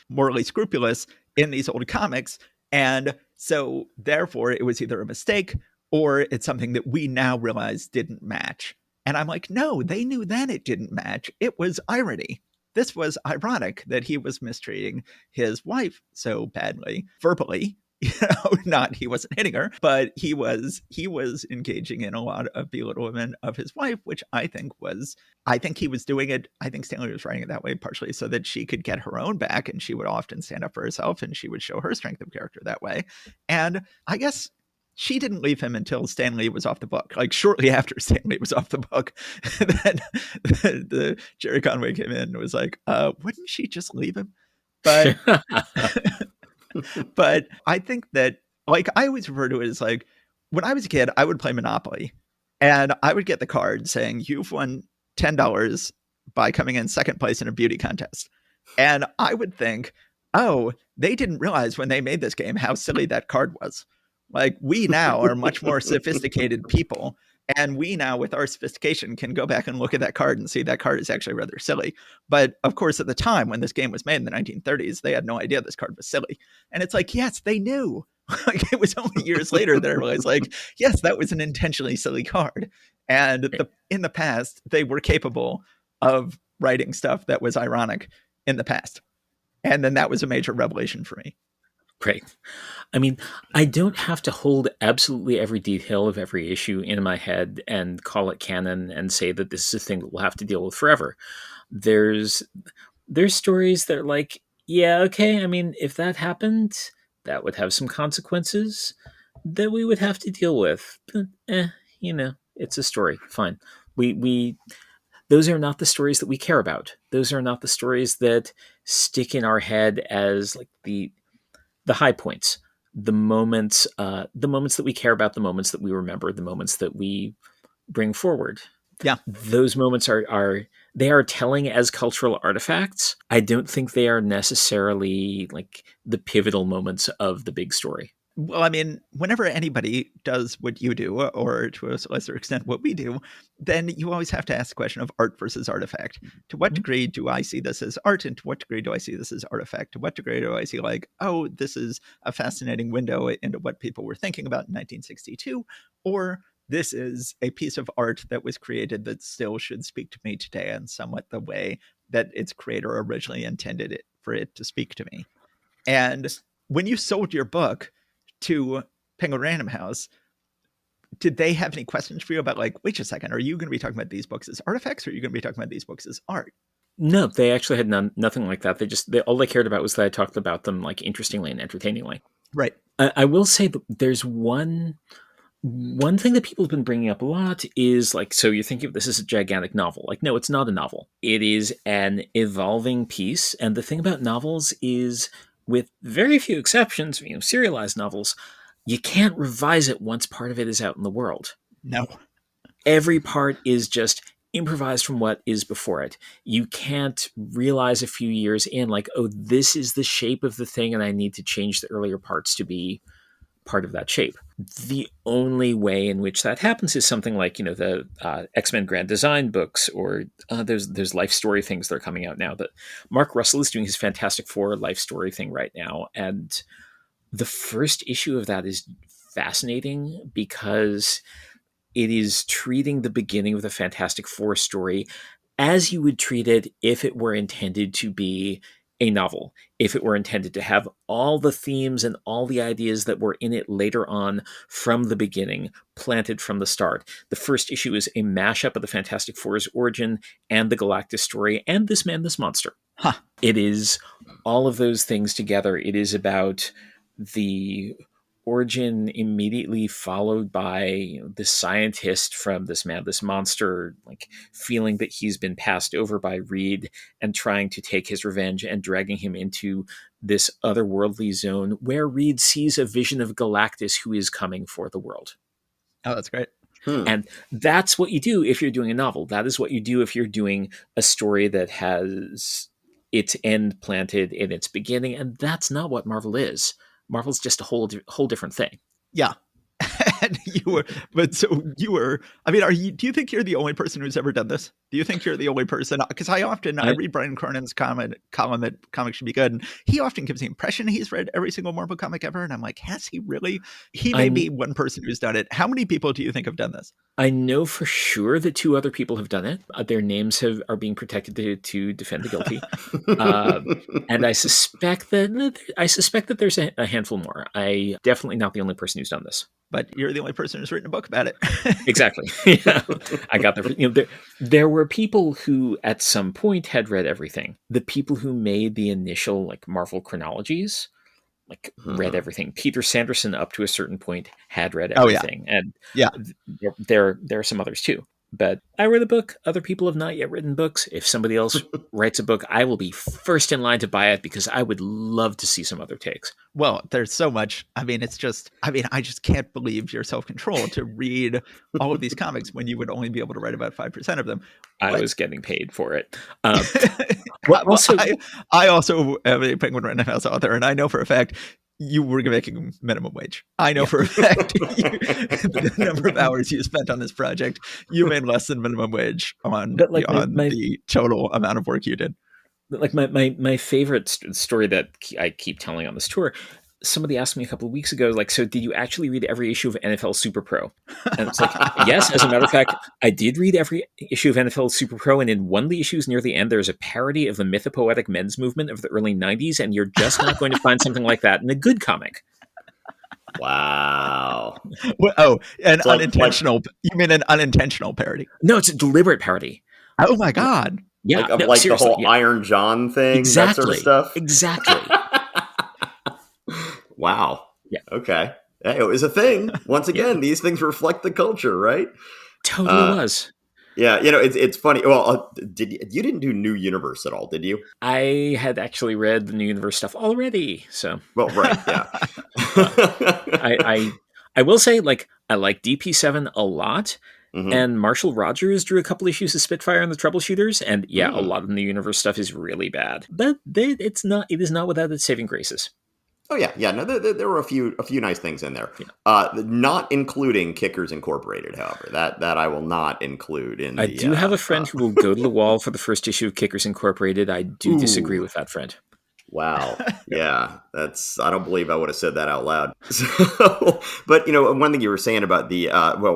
scrupulous in these old comics. And so therefore it was either a mistake or it's something that we now realize didn't match. And I'm like, no, they knew then it didn't match. It was irony. This was ironic that he was mistreating his wife so badly, verbally. Not he wasn't hitting her, but he was engaging in a lot of belittlement of his wife, which I think he was doing it. I think Stanley was writing it that way partially so that she could get her own back, and she would often stand up for herself and she would show her strength of character that way. And I guess she didn't leave him until Stan Lee was off the book. Like shortly after Stan Lee was off the book, then the Jerry Conway came in and was like, wouldn't she just leave him? But but I think that, like, I always refer to it as like, when I was a kid, I would play Monopoly and I would get the card saying, you've won $10 by coming in second place in a beauty contest. And I would think, oh, they didn't realize when they made this game how silly that card was. Like, we now are much more sophisticated people. And we now, with our sophistication, can go back and look at that card and see that card is actually rather silly. But of course, at the time when this game was made in the 1930s, they had no idea this card was silly. And it's like, yes, they knew. Like, it was only years later that I realized, like, yes, that was an intentionally silly card. And in the past, they were capable of writing stuff that was ironic in the past. And then that was a major revelation for me. Great. I mean, I don't have to hold absolutely every detail of every issue in my head and call it canon and say that this is a thing that we'll have to deal with forever. There's stories that are like, yeah, okay, I mean, if that happened, that would have some consequences that we would have to deal with. But, it's a story. Fine. We those are not the stories that we care about. Those are not the stories that stick in our head as like the high points, the moments that we care about, the moments that we remember, the moments that we bring forward. Yeah. Those moments are telling as cultural artifacts. I don't think they are necessarily like the pivotal moments of the big story. Well, I mean, whenever anybody does what you do, or to a lesser extent what we do, then you always have to ask the question of art versus artifact. To what degree do I see this as art, and to what degree do I see this as artifact? To what degree do I see like, oh, this is a fascinating window into what people were thinking about in 1962, or this is a piece of art that was created that still should speak to me today in somewhat the way that its creator originally intended it for it to speak to me. And when you sold your book to Penguin Random House, did they have any questions for you about like, wait a second, are you going to be talking about these books as artifacts, or are you going to be talking about these books as art? No, they actually had nothing like that. All they cared about was that I talked about them like interestingly and entertainingly. Right. I will say that there's one thing that people have been bringing up a lot is like, so you're thinking of this as a gigantic novel. Like, no, it's not a novel. It is an evolving piece. And the thing about novels is, with very few exceptions, serialized novels, you can't revise it once part of it is out in the world. No. Every part is just improvised from what is before it. You can't realize a few years in, like, oh, this is the shape of the thing, and I need to change the earlier parts to be part of that shape. The only way in which that happens is something like, the X-Men Grand Design books, or there's life story things that are coming out now. That Mark Russell is doing his Fantastic Four life story thing right now, and the first issue of that is fascinating because it is treating the beginning of the Fantastic Four story as you would treat it if it were intended to be a novel, if it were intended to have all the themes and all the ideas that were in it later on from the beginning, planted from the start. The first issue is a mashup of the Fantastic Four's origin and the Galactus story and This Man, This Monster. Huh. It is all of those things together. It is about the origin immediately followed by the scientist from This Man, This Monster, like feeling that he's been passed over by Reed and trying to take his revenge and dragging him into this otherworldly zone where Reed sees a vision of Galactus who is coming for the world. Oh, that's great. And that's what you do if you're doing a novel. That is what you do if you're doing a story that has its end planted in its beginning. And that's not what Marvel is. Marvel's just a whole different thing. Yeah. And do you think you're the only person who's ever done this? Do you think you're the only person? Because I read Brian Cronin's column that comics should be good, and he often gives the impression he's read every single Marvel comic ever, and I'm like, has he really? He may be one person who's done it. How many people do you think have done this? I know for sure that 2 other people have done it. Their names are being protected to defend the guilty, and I suspect that there's a handful more. I definitely not the only person who's done this. But you're the only person who's written a book about it. Exactly. Yeah. I got there. There were people who at some point had read everything. The people who made the initial like Marvel chronologies, like read everything. Peter Sanderson up to a certain point had read everything. And there are some others too. But I read a book. Other people have not yet written books. If somebody else writes a book, I will be first in line to buy it because I would love to see some other takes. Well, there's so much. I just can't believe your self-control to read all of these comics when you would only be able to write about 5% of them. I was getting paid for it. I also am a Penguin Random House author, and I know for a fact you were making minimum wage. I know for a fact the number of hours you spent on this project, you made less than minimum wage on the total amount of work you did. Like my favorite story that I keep telling on this tour, somebody asked me a couple of weeks ago, like, so did you actually read every issue of NFL Super Pro? And it's like, yes, as a matter of fact, I did read every issue of NFL Super Pro, and in one of the issues near the end, there's a parody of the mythopoetic men's movement of the early 90s, and you're just not going to find something like that in a good comic. Wow. Unintentional. You mean an unintentional parody? No, it's a deliberate parody. Oh my God. Yeah. The whole Iron John thing, exactly, that sort of stuff? Exactly. Wow. Yeah. Okay. It was a thing. Once again, these things reflect the culture, right? Totally was. Yeah, it's funny. Well, you didn't do New Universe at all, did you? I had actually read the New Universe stuff already, so. Well, right, yeah. I will say, like, I like DP7 a lot, and Marshall Rogers drew a couple issues of Spitfire and the Troubleshooters, and a lot of the New Universe stuff is really bad, but it is not without its saving graces. Oh yeah. No, there were a few nice things in there. Not including Kickers Incorporated, however. That I will not include in. I do have a friend who will go to the wall for the first issue of Kickers Incorporated. I do disagree with that friend. Wow. Yeah, I don't believe I would have said that out loud. So, but one thing you were saying about the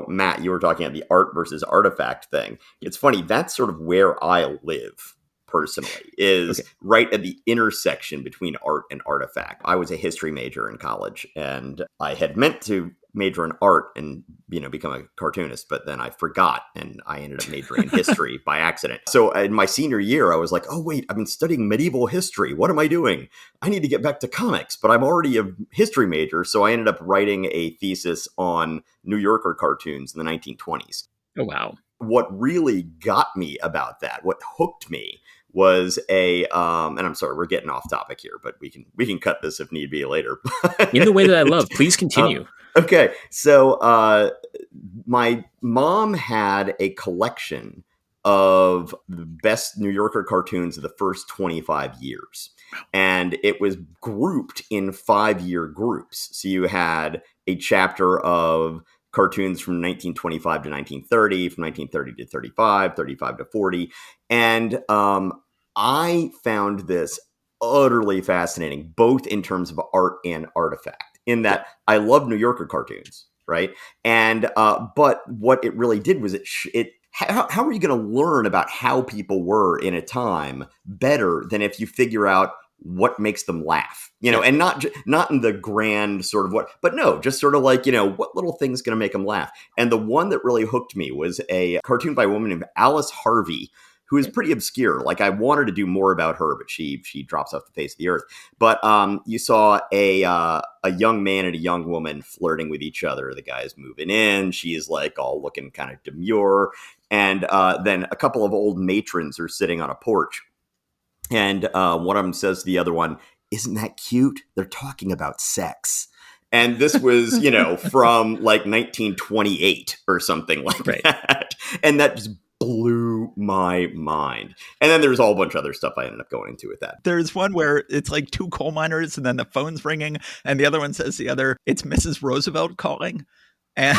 Matt, you were talking about the art versus artifact thing. It's funny. That's sort of where I live. Personally, is right at the intersection between art and artifact. I was a history major in college, and I had meant to major in art and, become a cartoonist, but then I forgot and I ended up majoring in history by accident. So in my senior year, I was like, oh, wait, I've been studying medieval history. What am I doing? I need to get back to comics, but I'm already a history major. So I ended up writing a thesis on New Yorker cartoons in the 1920s. Oh, wow. What really got me about that, what hooked me, was and I'm sorry, we're getting off topic here, but we can cut this if need be later. In the way that I love, please continue. Okay, so my mom had a collection of the best New Yorker cartoons of the first 25 years. And it was grouped in 5-year groups. So you had a chapter of cartoons from 1925 to 1930, from 1930 to 35, 35 to 40. And I found this utterly fascinating, both in terms of art and artifact, in that I love New Yorker cartoons, right? And but what it really did was how are you going to learn about how people were in a time better than if you figure out what makes them laugh, and not in the grand sort of but no, just sort of like, what little thing's going to make them laugh. And the one that really hooked me was a cartoon by a woman named Alice Harvey, who is pretty obscure. Like, I wanted to do more about her, but she drops off the face of the earth. But you saw a young man and a young woman flirting with each other. The guy is moving in. She is like all looking kind of demure. And then a couple of old matrons are sitting on a porch. And one of them says to the other one, "Isn't that cute? They're talking about sex." And this was, from like 1928 or something like that. And that just blew my mind. And then there's a whole bunch of other stuff I ended up going into with that. There's one where it's like two coal miners and then the phone's ringing and the other one says the other, "It's Mrs. Roosevelt calling." And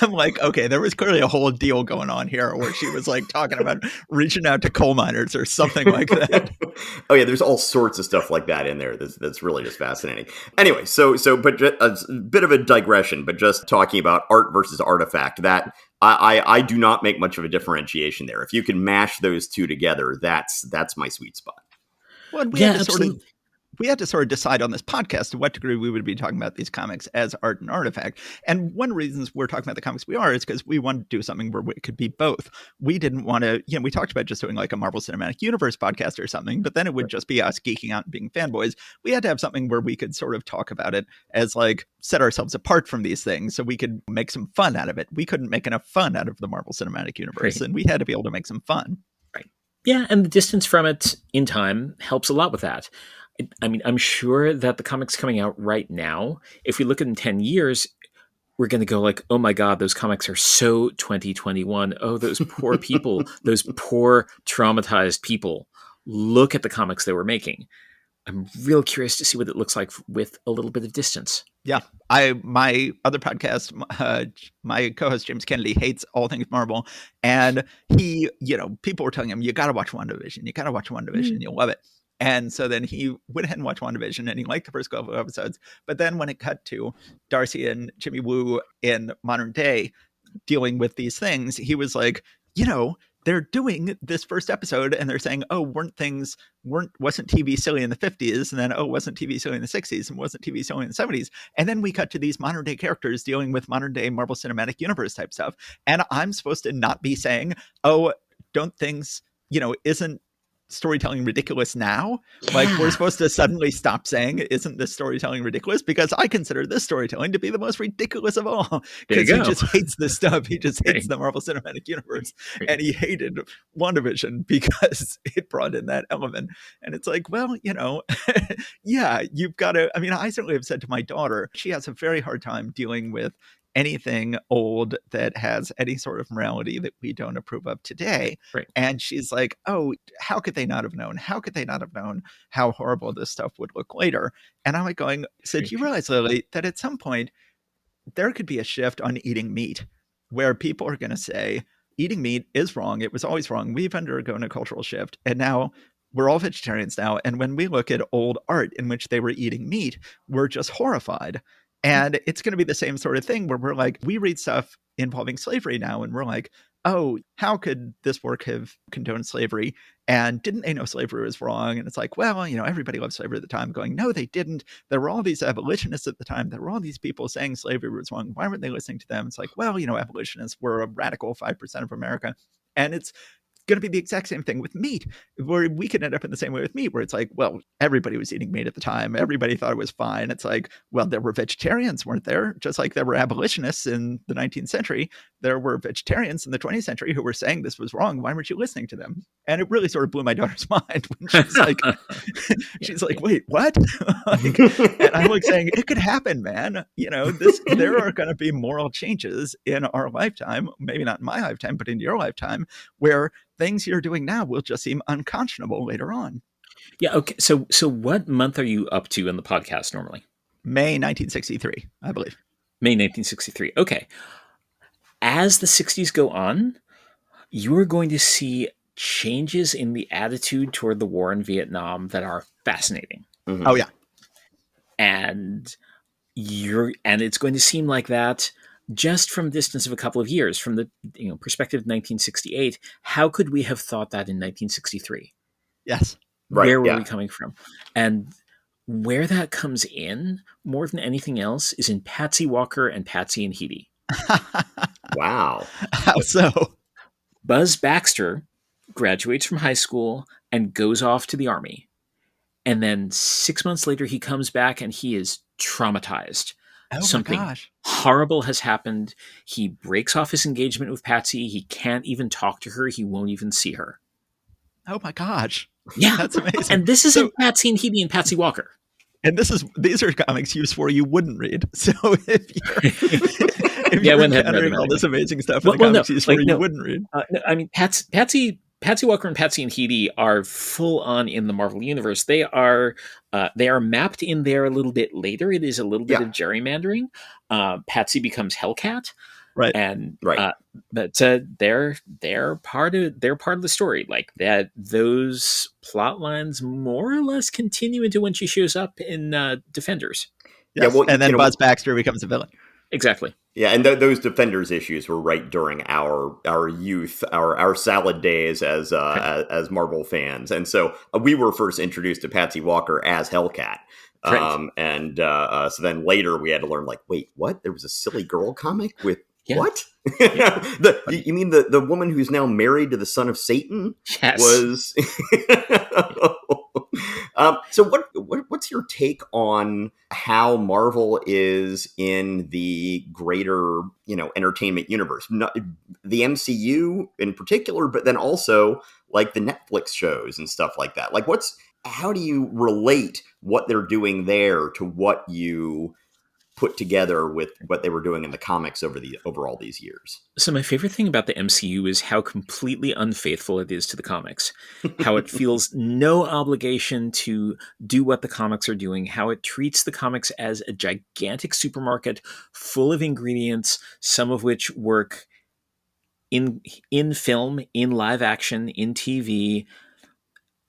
I'm like, okay, there was clearly a whole deal going on here where she was like talking about reaching out to coal miners or something like that. Oh yeah, there's all sorts of stuff like that in there. That's really just fascinating. Anyway, but a bit of a digression, but just talking about art versus artifact, that I do not make much of a differentiation there. If you can mash those two together, that's my sweet spot. Well, we had to sort of decide on this podcast to what degree we would be talking about these comics as art and artifact. And one of the reasons we're talking about the comics we are is because we wanted to do something where it could be both. We didn't want to, we talked about just doing like a Marvel Cinematic Universe podcast or something, but then it would just be us geeking out and being fanboys. We had to have something where we could sort of talk about it as like set ourselves apart from these things so we could make some fun out of it. We couldn't make enough fun out of the Marvel Cinematic Universe, and we had to be able to make some fun. Right. Yeah, and the distance from it in time helps a lot with that. I mean, I'm sure that the comics coming out right now, if we look at in 10 years, we're going to go like, oh my God, those comics are so 2021. Oh, those poor people, those poor traumatized people. Look at the comics they were making. I'm real curious to see what it looks like with a little bit of distance. Yeah. My other podcast, my co-host James Kennedy hates all things Marvel. And he, people were telling him, you got to watch WandaVision. You got to watch WandaVision. You'll love it. And so then he went ahead and watched WandaVision and he liked the first couple of episodes. But then when it cut to Darcy and Jimmy Woo in modern day dealing with these things, he was like, they're doing this first episode and they're saying, oh, wasn't TV silly in the 50s? And then, oh, wasn't TV silly in the 60s? And wasn't TV silly in the 70s? And then we cut to these modern day characters dealing with modern day Marvel Cinematic Universe type stuff. And I'm supposed to not be saying, oh, don't things, isn't storytelling ridiculous now? Yeah. Like, we're supposed to suddenly stop saying, isn't this storytelling ridiculous? Because I consider this storytelling to be the most ridiculous of all. Because he just hates this stuff. He just hates the Marvel Cinematic Universe. And he hated WandaVision because it brought in that element. And it's like, well, yeah, you've got to, I certainly have said to my daughter, she has a very hard time dealing with anything old that has any sort of morality that we don't approve of today. Right. And she's like, oh, how could they not have known? How could they not have known how horrible this stuff would look later? And I'm like going, so do you realize, Lily, that at some point there could be a shift on eating meat where people are going to say, eating meat is wrong. It was always wrong. We've undergone a cultural shift. And now we're all vegetarians now. And when we look at old art in which they were eating meat, we're just horrified. And it's going to be the same sort of thing where we're like, we read stuff involving slavery now, and we're like, oh, how could this work have condoned slavery? And didn't they know slavery was wrong? And it's like, well, everybody loved slavery at the time, going, no, they didn't. There were all these abolitionists at the time. There were all these people saying slavery was wrong. Why weren't they listening to them? It's like, well, abolitionists were a radical 5% of America. And it's going to be the exact same thing with meat, where we could end up in the same way with meat, where it's like, well, everybody was eating meat at the time. Everybody thought it was fine. It's like, well, there were vegetarians, weren't there? Just like there were abolitionists in the 19th century, there were vegetarians in the 20th century who were saying this was wrong. Why weren't you listening to them? And it really sort of blew my daughter's mind when she's like, wait, what? And I'm like saying, it could happen, man. There are going to be moral changes in our lifetime, maybe not in my lifetime, but in your lifetime, where things you're doing now will just seem unconscionable later on. Yeah. Okay. So what month are you up to in the podcast normally? May 1963, I believe. May 1963. Okay. As the 60s go on, you are going to see changes in the attitude toward the war in Vietnam that are fascinating. Mm-hmm. Oh yeah. And it's going to seem like that just from distance of a couple of years, from the perspective of 1968. How could we have thought that in 1963? Yes. Right. Where were we coming from? And where that comes in more than anything else is in Patsy Walker and Patsy and Heidi. Wow. How so? Buzz Baxter graduates from high school and goes off to the army. And then 6 months later, he comes back and he is traumatized. Oh Something my gosh. horrible has happened. He breaks off his engagement with Patsy. He can't even talk to her. He won't even see her. Oh my gosh. Yeah. That's amazing. And this isn't Patsy and Hebe and Patsy Walker. And these are comics you swore you wouldn't read. So if you're encountering all this amazing stuff in the comics you swore you wouldn't read. No, I mean, Patsy Walker and Patsy and Heidi are full on in the Marvel universe. They are mapped in there a little bit later. It is a little bit of gerrymandering. Patsy becomes Hellcat. Right. And right. But they're part of the story. Like that, those plot lines more or less continue into when she shows up in Defenders. Yes. Yeah, well, and then Buzz Baxter becomes a villain. Exactly. Yeah, and those Defenders issues were right during our youth, our salad days as Marvel fans, and so we were first introduced to Patsy Walker as Hellcat. Right. So then later we had to learn, like, wait, what? There was a silly girl comic with what? Yeah. You mean the woman who's now married to the son of Satan? Yes. Was so what's your take on how Marvel is in the greater entertainment universe, the MCU in particular, but then also like the Netflix shows and stuff like that? Like, how do you relate what they're doing there to what you put together with what they were doing in the comics over all these years? So my favorite thing about the MCU is how completely unfaithful it is to the comics, how it feels no obligation to do what the comics are doing, how it treats the comics as a gigantic supermarket full of ingredients, some of which work in film, in live action, in TV,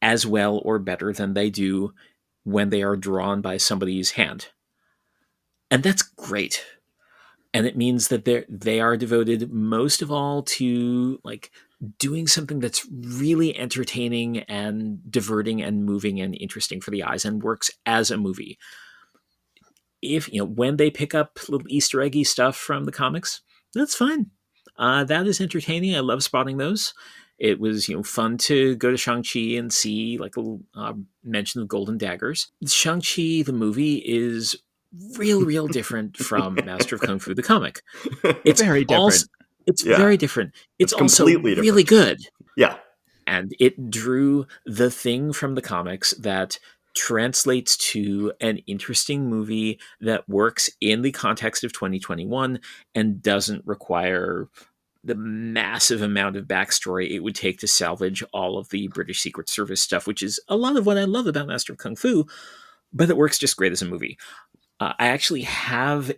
as well or better than they do when they are drawn by somebody's hand. And that's great. And it means that they are devoted most of all to like doing something that's really entertaining and diverting and moving and interesting for the eyes and works as a movie. If when they pick up little Easter eggy stuff from the comics, that's fine. That is entertaining. I love spotting those. It was fun to go to Shang-Chi and see like a little mention of golden daggers. Shang-Chi the movie is real different from Master of Kung Fu the comic. It's very different. It's very different. It's also really good. Yeah. And it drew the thing from the comics that translates to an interesting movie that works in the context of 2021 and doesn't require the massive amount of backstory it would take to salvage all of the British Secret Service stuff, which is a lot of what I love about Master of Kung Fu, but it works just great as a movie. I actually have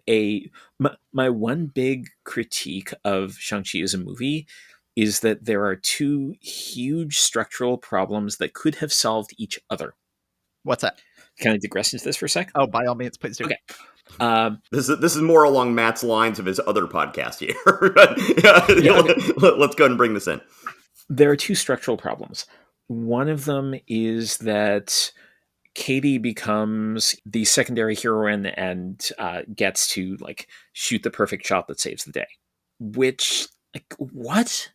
my one big critique of Shang-Chi as a movie is that there are two huge structural problems that could have solved each other. What's that? Can I digress into this for a sec? Oh, by all means, please do. Okay. This is more along Matt's lines of his other podcast here. Let's go ahead and bring this in. There are two structural problems. One of them is that Katie becomes the secondary heroine and gets to like shoot the perfect shot that saves the day. Which, like, what?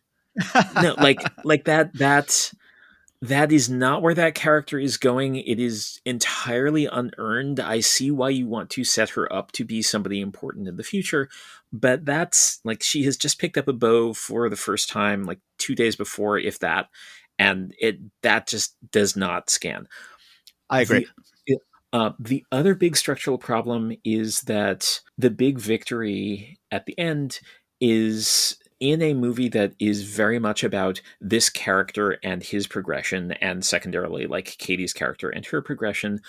No, like that is not where that character is going. It is entirely unearned. I see why you want to set her up to be somebody important in the future, but that's like she has just picked up a bow for the first time like 2 days before, if that, and that just does not scan. I agree. The other big structural problem is that the big victory at the end is in a movie that is very much about this character and his progression, and secondarily, like Katie's character and her progression.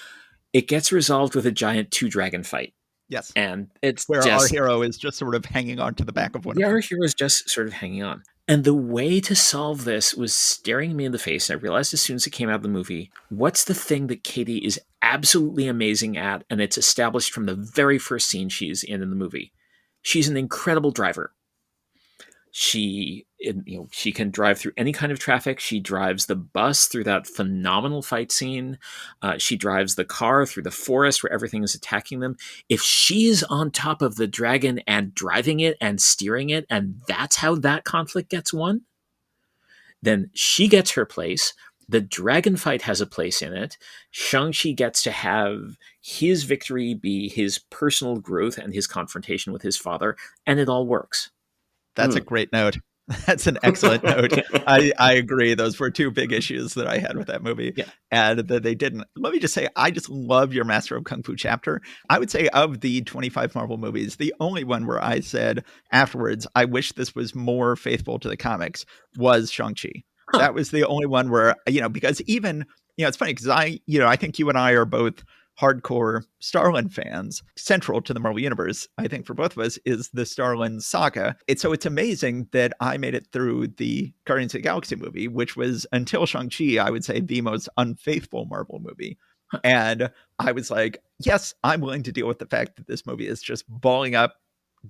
It gets resolved with a giant 2-dragon fight. Yes. And it's where our just hero is just sort of hanging on to the back of one. Our hero is just sort of hanging on. And the way to solve this was staring me in the face. And I realized as soon as it came out of the movie, what's the thing that Katie is absolutely amazing at? And it's established from the very first scene she's in the movie. She's an incredible driver. She can drive through any kind of traffic. She drives the bus through that phenomenal fight scene. She drives the car through the forest where everything is attacking them. If she's on top of the dragon and driving it and steering it, and that's how that conflict gets won, then she gets her place. The dragon fight has a place in it. Shang-Chi gets to have his victory be his personal growth and his confrontation with his father, and it all works. That's a great note. That's an excellent note. I agree. Those were two big issues that I had with that movie. Yeah. And that they didn't. Let me just say, I just love your Master of Kung Fu chapter. I would say of the 25 Marvel movies, the only one where I said afterwards, I wish this was more faithful to the comics was Shang-Chi. Huh. That was the only one where, because even, it's funny because I think you and I are both hardcore Starlin fans. Central to the Marvel Universe, I think for both of us, is the Starlin saga. It's amazing that I made it through the Guardians of the Galaxy movie, which was, until Shang-Chi, I would say the most unfaithful Marvel movie. And I was like, yes, I'm willing to deal with the fact that this movie is just balling up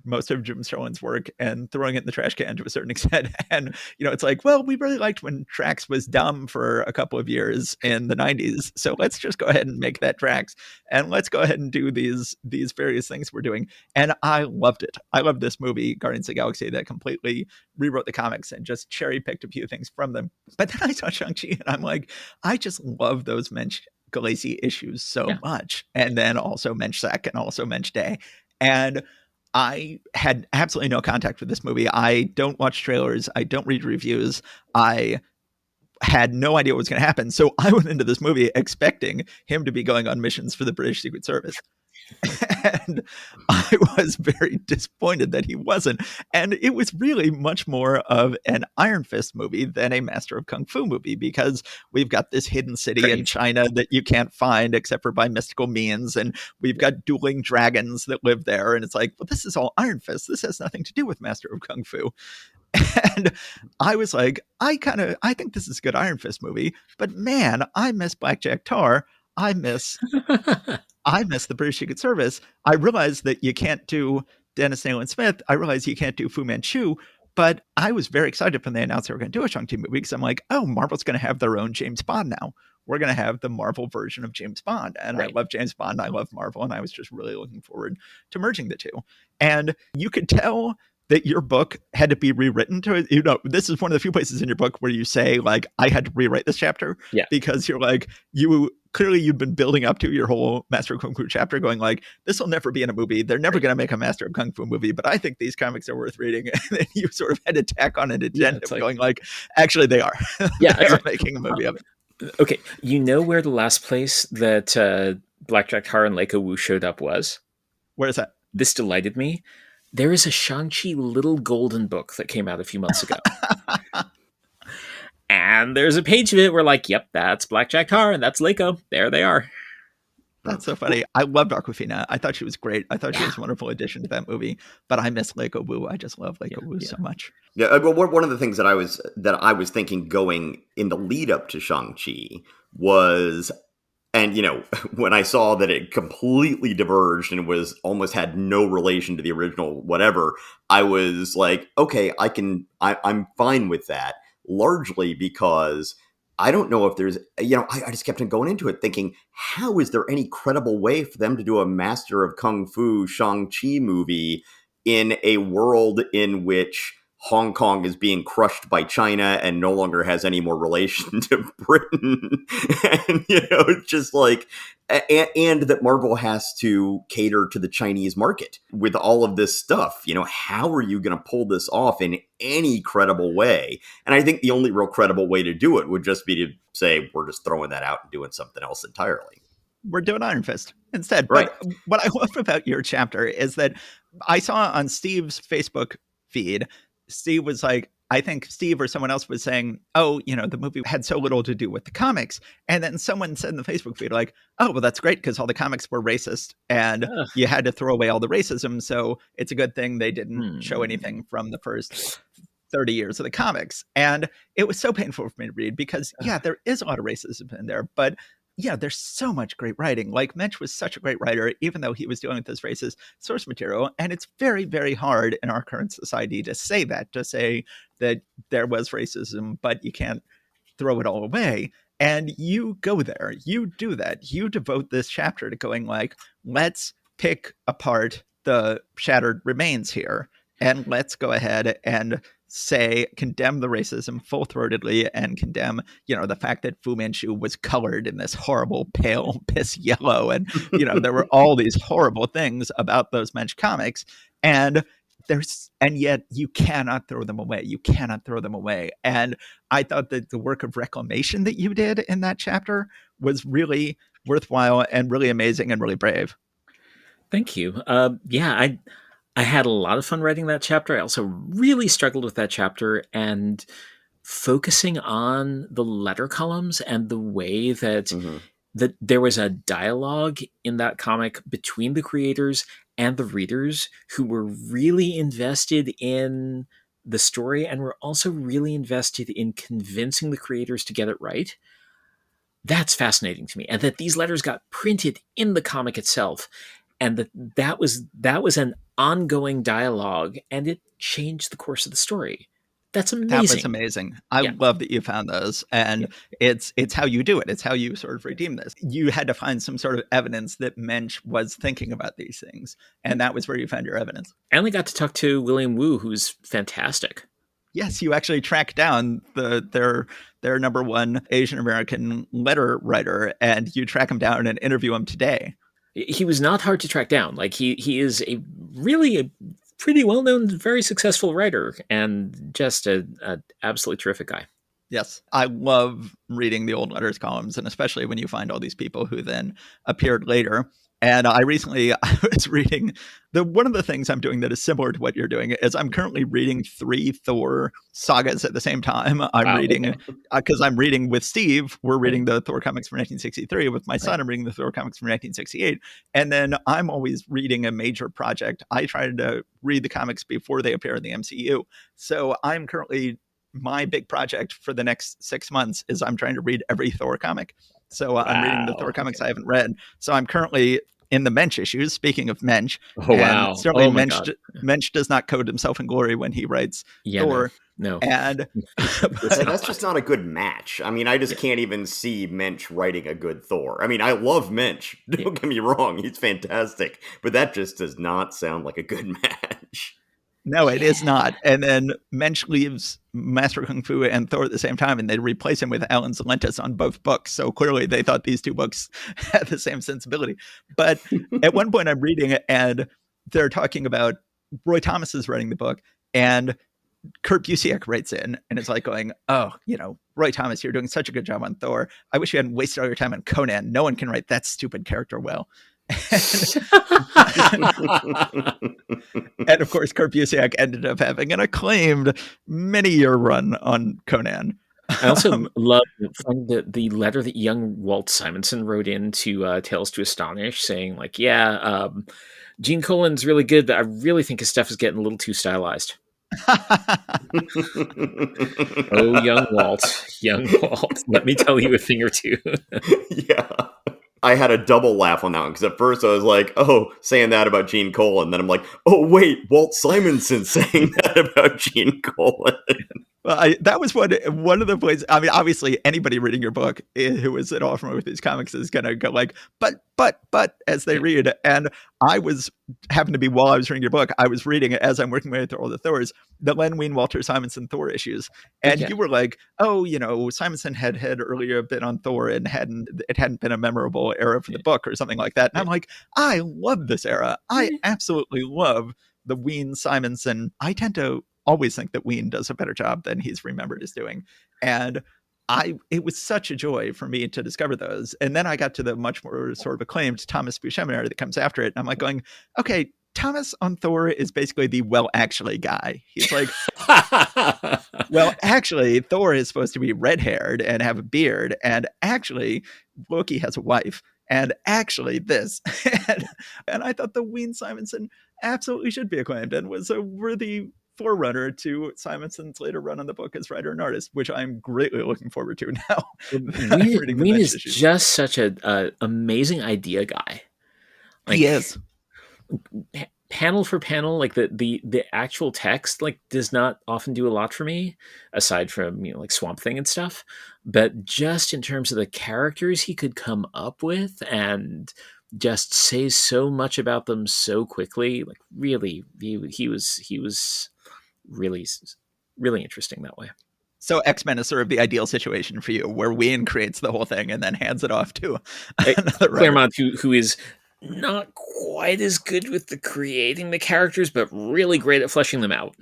most of Jim Starlin's work and throwing it in the trash can to a certain extent. And, it's like, well, we really liked when Drax was dumb for a couple of years in the 90s. So let's just go ahead and make that Drax. And let's go ahead and do these various things we're doing. And I loved it. I loved this movie, Guardians of the Galaxy, that completely rewrote the comics and just cherry picked a few things from them. But then I saw Shang-Chi and I'm like, I just love those Mensch Galassi issues so much. And then also Mensch Sek and also Mensch Day. And I had absolutely no contact with this movie. I don't watch trailers. I don't read reviews. I had no idea what was going to happen. So I went into this movie expecting him to be going on missions for the British Secret Service. And I was very disappointed that he wasn't. And it was really much more of an Iron Fist movie than a Master of Kung Fu movie, because we've got this hidden city in China that you can't find except for by mystical means. And we've got dueling dragons that live there. And it's like, well, this is all Iron Fist. This has nothing to do with Master of Kung Fu. And I was like, I think this is a good Iron Fist movie, but man, I miss Blackjack Tar. I miss the British Secret Service. I realized that you can't do Dennis Nayland Smith. I realized you can't do Fu Manchu, but I was very excited when they announced they were going to do a Shang-Chi movie, because I'm like, oh, Marvel's going to have their own James Bond now. We're going to have the Marvel version of James Bond. And right. I love James Bond. I love Marvel. And I was just really looking forward to merging the two. And you could tell that your book had to be rewritten to, this is one of the few places in your book where you say, like, I had to rewrite this chapter. Yeah. Because you're like, you've been building up to your whole Master of Kung Fu chapter going like, this will never be in a movie. They're never going to make a Master of Kung Fu movie, but I think these comics are worth reading. And then you sort of had to tack on an addendum going like, actually they are. Yeah. They're making a movie of it. Okay. You know where the last place that Blackjack Tar and Leica Wu showed up was? Where is that? This delighted me. There is a Shang-Chi Little Golden book that came out a few months ago. And there's a page of it where like, yep, that's Blackjack Tar and that's Leica. There they are. That's so funny. I loved Awkwafina. I thought she was great. I thought she was a wonderful addition to that movie. But I miss Leica Wu. I just love Leica Wu so much. Yeah, well, one of the things that I was thinking going in the lead up to Shang-Chi was, And, when I saw that it completely diverged and was almost had no relation to the original whatever, I was like, okay, I'm fine with that, largely because I don't know if there's, I just kept on going into it thinking, how is there any credible way for them to do a Master of Kung Fu Shang-Chi movie in a world in which Hong Kong is being crushed by China and no longer has any more relation to Britain? And, it's just like, and that Marvel has to cater to the Chinese market with all of this stuff. How are you going to pull this off in any credible way? And I think the only real credible way to do it would just be to say, we're just throwing that out and doing something else entirely. We're doing Iron Fist instead. Right. But what I love about your chapter is that I saw on Steve's Facebook feed, Steve was like, I think Steve or someone else was saying, oh, the movie had so little to do with the comics. And then someone said in the Facebook feed, like, oh, well, that's great because all the comics were racist and you had to throw away all the racism. So it's a good thing they didn't show anything from the first 30 years of the comics. And it was so painful for me to read because, yeah, there is a lot of racism in there, but yeah, there's so much great writing. Like, Mensch was such a great writer, even though he was dealing with this racist source material. And it's very, very hard in our current society to say that there was racism, but you can't throw it all away. And you go there, you do that. You devote this chapter to going like, let's pick apart the shattered remains here. And let's go ahead and condemn the racism full-throatedly and condemn, the fact that Fu Manchu was colored in this horrible pale piss yellow. And, there were all these horrible things about those Mensch comics. And yet you cannot throw them away. You cannot throw them away. And I thought that the work of reclamation that you did in that chapter was really worthwhile and really amazing and really brave. Thank you. I had a lot of fun writing that chapter. I also really struggled with that chapter and focusing on the letter columns and the way that that there was a dialogue in that comic between the creators and the readers who were really invested in the story and were also really invested in convincing the creators to get it right. That's fascinating to me. And that these letters got printed in the comic itself. And that was an ongoing dialogue, and it changed the course of the story. That's amazing. That was amazing. I love that you found those, and it's how you do it. It's how you sort of redeem this. You had to find some sort of evidence that Mensch was thinking about these things, and that was where you found your evidence. And we got to talk to William Wu, who's fantastic. Yes, you actually tracked down their number one Asian American letter writer, and you track him down and interview him today. He was not hard to track down. Like he is a pretty well-known, very successful writer and just an absolutely terrific guy. Yes, I love reading the old letters columns, and especially when you find all these people who then appeared later. And I was reading one of the things I'm doing that is similar to what you're doing is I'm currently reading 3 Thor sagas at the same time. I'm reading because I'm reading with Steve. We're reading the Thor comics from 1963. With my son, I'm reading the Thor comics from 1968. And then I'm always reading a major project. I try to read the comics before they appear in the MCU. So I'm currently, my big project for the next 6 months is I'm trying to read every Thor comic. So I'm reading the Thor comics I haven't read. So I'm currently in the Mensch issues. Speaking of Mensch, certainly Mensch does not code himself in glory when he writes Thor. No. And that's just not a good match. I mean, I just can't even see Mensch writing a good Thor. I mean, I love Mensch. Don't get me wrong. He's fantastic. But that just does not sound like a good match. No, it is not. And then Mensch leaves Master Kung Fu and Thor at the same time, and they replace him with Alan Zelentis on both books. So clearly they thought these 2 books had the same sensibility. But at one point I'm reading it, and they're talking about Roy Thomas is writing the book, and Kurt Busiek writes in, and it's like going, oh, Roy Thomas, you're doing such a good job on Thor. I wish you hadn't wasted all your time on Conan. No one can write that stupid character well. And of course, Kurt Busiek ended up having an acclaimed many-year run on Conan. I also love the letter that young Walt Simonson wrote into Tales to Astonish, saying like, Gene Colan's really good, but I really think his stuff is getting a little too stylized. Oh, young Walt, let me tell you a thing or two. Yeah. I had a double laugh on that one, because at first I was like, oh, saying that about Gene Colan. Then I'm like, oh, wait, Walt Simonson saying that about Gene Colan. Well, that was one of the places. I mean, obviously, anybody reading your book who is at all familiar with these comics is going to go like, but as they read. And I happened to be, while I was reading your book, I was reading it as I'm working my way through all the Thors, the Len Wein, Walter Simonson Thor issues. And you were like, oh, Simonson had earlier been on Thor and it hadn't been a memorable era for the book or something like that. And I'm like, I love this era. I absolutely love the Wein Simonson. I tend to always think that Wein does a better job than he's remembered as doing. And it was such a joy for me to discover those. And then I got to the much more sort of acclaimed Thomas Buscemi that comes after it. And I'm like going, okay, Thomas on Thor is basically the well, actually guy. He's like, well, actually, Thor is supposed to be red-haired and have a beard. And actually, Loki has a wife. And actually this. and I thought the Wein Simonson absolutely should be acclaimed and was a worthy forerunner to Simonson's later run on the book as writer and artist, which I'm greatly looking forward to now. Wein is just such an amazing idea guy. Like, he is. Panel for panel, like the actual text, like does not often do a lot for me, aside from like Swamp Thing and stuff. But just in terms of the characters he could come up with and just say so much about them so quickly, like really, he was really, really interesting that way. So X-Men is sort of the ideal situation for you, where Wein creates the whole thing and then hands it off to another Claremont, who is not quite as good with the creating the characters, but really great at fleshing them out.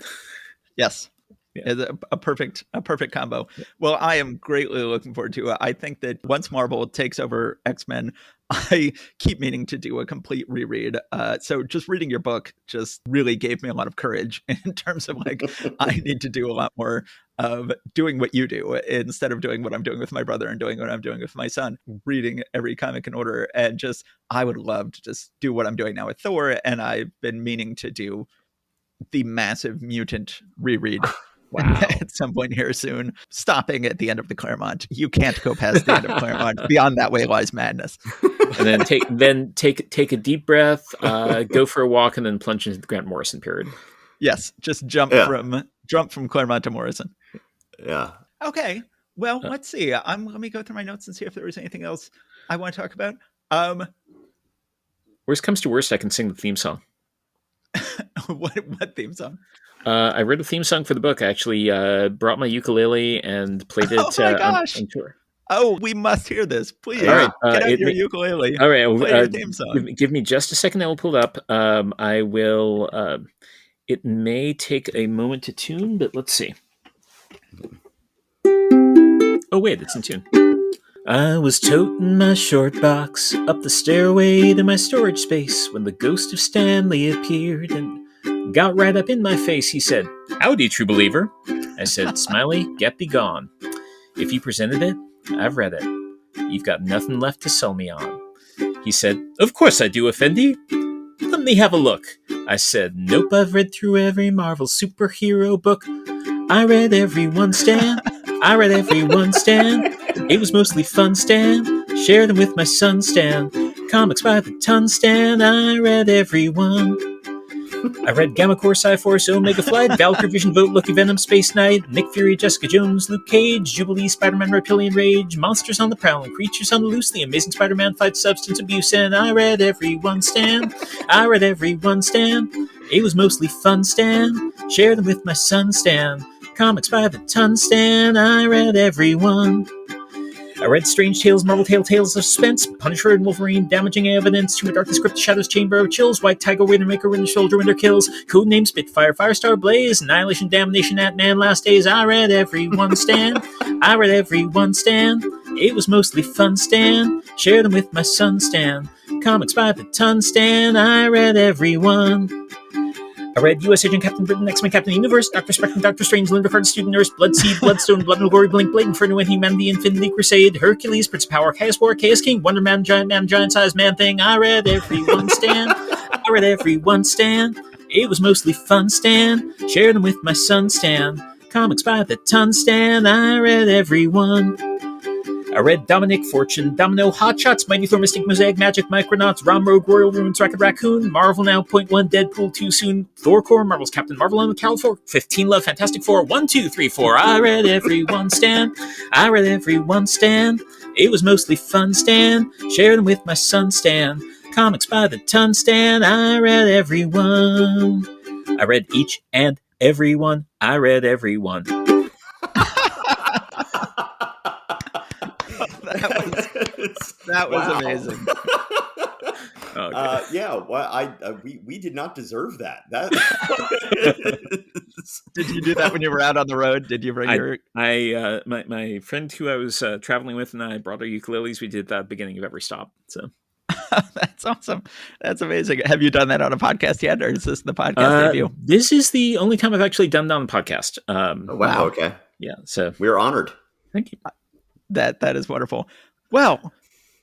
Yes. Yeah. A perfect combo. Yeah. Well, I am greatly looking forward to it. I think that once Marvel takes over X-Men, I keep meaning to do a complete reread. So just reading your book just really gave me a lot of courage in terms of like, I need to do a lot more of doing what you do instead of doing what I'm doing with my brother and doing what I'm doing with my son, reading every comic in order. And just, I would love to just do what I'm doing now with Thor. And I've been meaning to do the massive mutant reread. Wow. At some point here soon, stopping at the end of the Claremont. You can't go past the end of Claremont. Beyond that way lies madness. And then take a deep breath, go for a walk, and then plunge into the Grant Morrison period. Yes, just jump from Claremont to Morrison. Yeah. Okay. Well, let's see. Let me go through my notes and see if there was anything else I want to talk about. Worst comes to worst, I can sing the theme song. What theme song? I wrote a theme song for the book. I actually brought my ukulele and played it on tour. Oh, we must hear this. Please, get out your ukulele. All right, play your theme song. Give me just a second. I will pull it up. I will. It may take a moment to tune, but let's see. Oh, wait, it's in tune. I was toting my short box up the stairway to my storage space when the ghost of Stanley appeared and got right up in my face. He said, "Howdy, true believer." I said, "Smiley, get thee gone. If you presented it, I've read it. You've got nothing left to sell me on." He said, "Of course I do, Effendi. Let me have a look." I said, "Nope, I've read through every Marvel superhero book. I read every one, Stan. I read every one, Stan. It was mostly fun, Stan. Shared them with my son, Stan. Comics by the ton, Stan. I read every one. I read Gamma Core, Psi-Force, Omega Flight, Valkyrie, Vision, Vote, Loki, Venom, Space Knight, Nick Fury, Jessica Jones, Luke Cage, Jubilee, Spider-Man, Reptilian Rage, Monsters on the Prowl, and Creatures on the Loose, The Amazing Spider-Man Fights Substance Abuse, and I read every one, Stan. I read every one, Stan. It was mostly fun, Stan. Shared them with my son, Stan. Comics by the ton, Stan. I read every one. I read Strange Tales, Marvel Tales of Suspense, Punisher and Wolverine, Damaging Evidence, Tomb of Darkness, Crypt, Shadows, Chamber of Chills, White Tiger, Widowmaker, Winter Soldier, Winter Kills, Codename Spitfire, Firestar Blaze, Annihilation, Damnation, Ant-Man, Last Days. I read every one, Stan. I read every one, Stan. It was mostly fun, Stan. Shared them with my son, Stan. Comics by the ton, Stan. I read every one. I read U.S. Agent, Captain Britain, X-Men, Captain Universe, Dr. Spectrum, Dr. Strange, Linda Card, Student Nurse, Bloodseed, Bloodstone, Blood and Glory, Blink, Blade, Inferno, and He-Man, The Infinity Crusade, Hercules, Prince of Power, Chaos War, Chaos King, Wonder Man, Giant-Sized Man Thing. I read every one, Stan. I read every one, Stan. It was mostly fun, Stan. Shared them with my son, Stan. Comics by the ton, Stan. I read every one. I read Dominic Fortune, Domino, Hot Shots, Mighty Thor, Mystic Mosaic, Magic, Micronauts, Rom Rogue, Royal Runes, Rocket Raccoon, Marvel Now, Point One, Deadpool, Too Soon, Thor Core, Marvel's Captain Marvel, and Cal 4, 15 Love, Fantastic Four, 1, 2, 3, 4. I read everyone, Stan. I read everyone, Stan. It was mostly fun, Stan. Share them with my son, Stan. Comics by the ton, Stan. I read everyone. I read each and everyone. I read everyone. That was amazing. Yeah, well, we did not deserve that. Did you do that when you were out on the road? Did you bring your? My friend who I was traveling with and I brought our ukuleles. We did the beginning of every stop. So That's awesome. That's amazing. Have you done that on a podcast yet, or is this the podcast debut? This is the only time I've actually done that on a podcast. Oh, wow. Okay. Yeah. So we're honored. Thank you. That is wonderful. Well,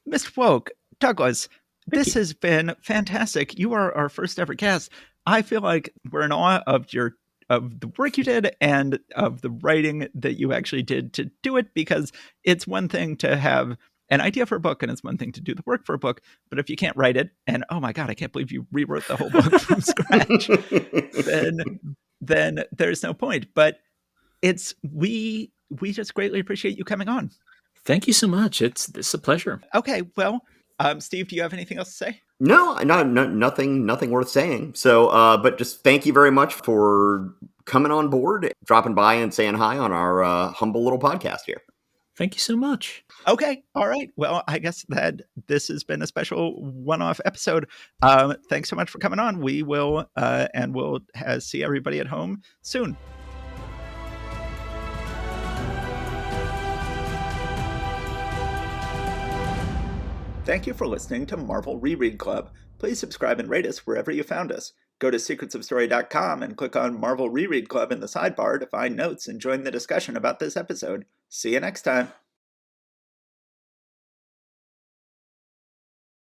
Mr. Wolk, Douglas, this has been fantastic. You are our first ever guest. I feel like we're in awe of the work you did and of the writing that you actually did to do it, because it's one thing to have an idea for a book and it's one thing to do the work for a book, but if you can't write it, and oh my God, I can't believe you rewrote the whole book from scratch, then there's no point. But we just greatly appreciate you coming on. Thank you so much. It's a pleasure. Okay, well, Steve, do you have anything else to say? No, nothing worth saying. So, but just thank you very much for coming on board, dropping by and saying hi on our humble little podcast here. Thank you so much. Okay. All right. Well, I guess that this has been a special one-off episode. Thanks so much for coming on. We will, and we'll see everybody at home soon. Thank you for listening to Marvel Reread Club. Please subscribe and rate us wherever you found us. Go to secretsofstory.com and click on Marvel Reread Club in the sidebar to find notes and join the discussion about this episode. See you next time.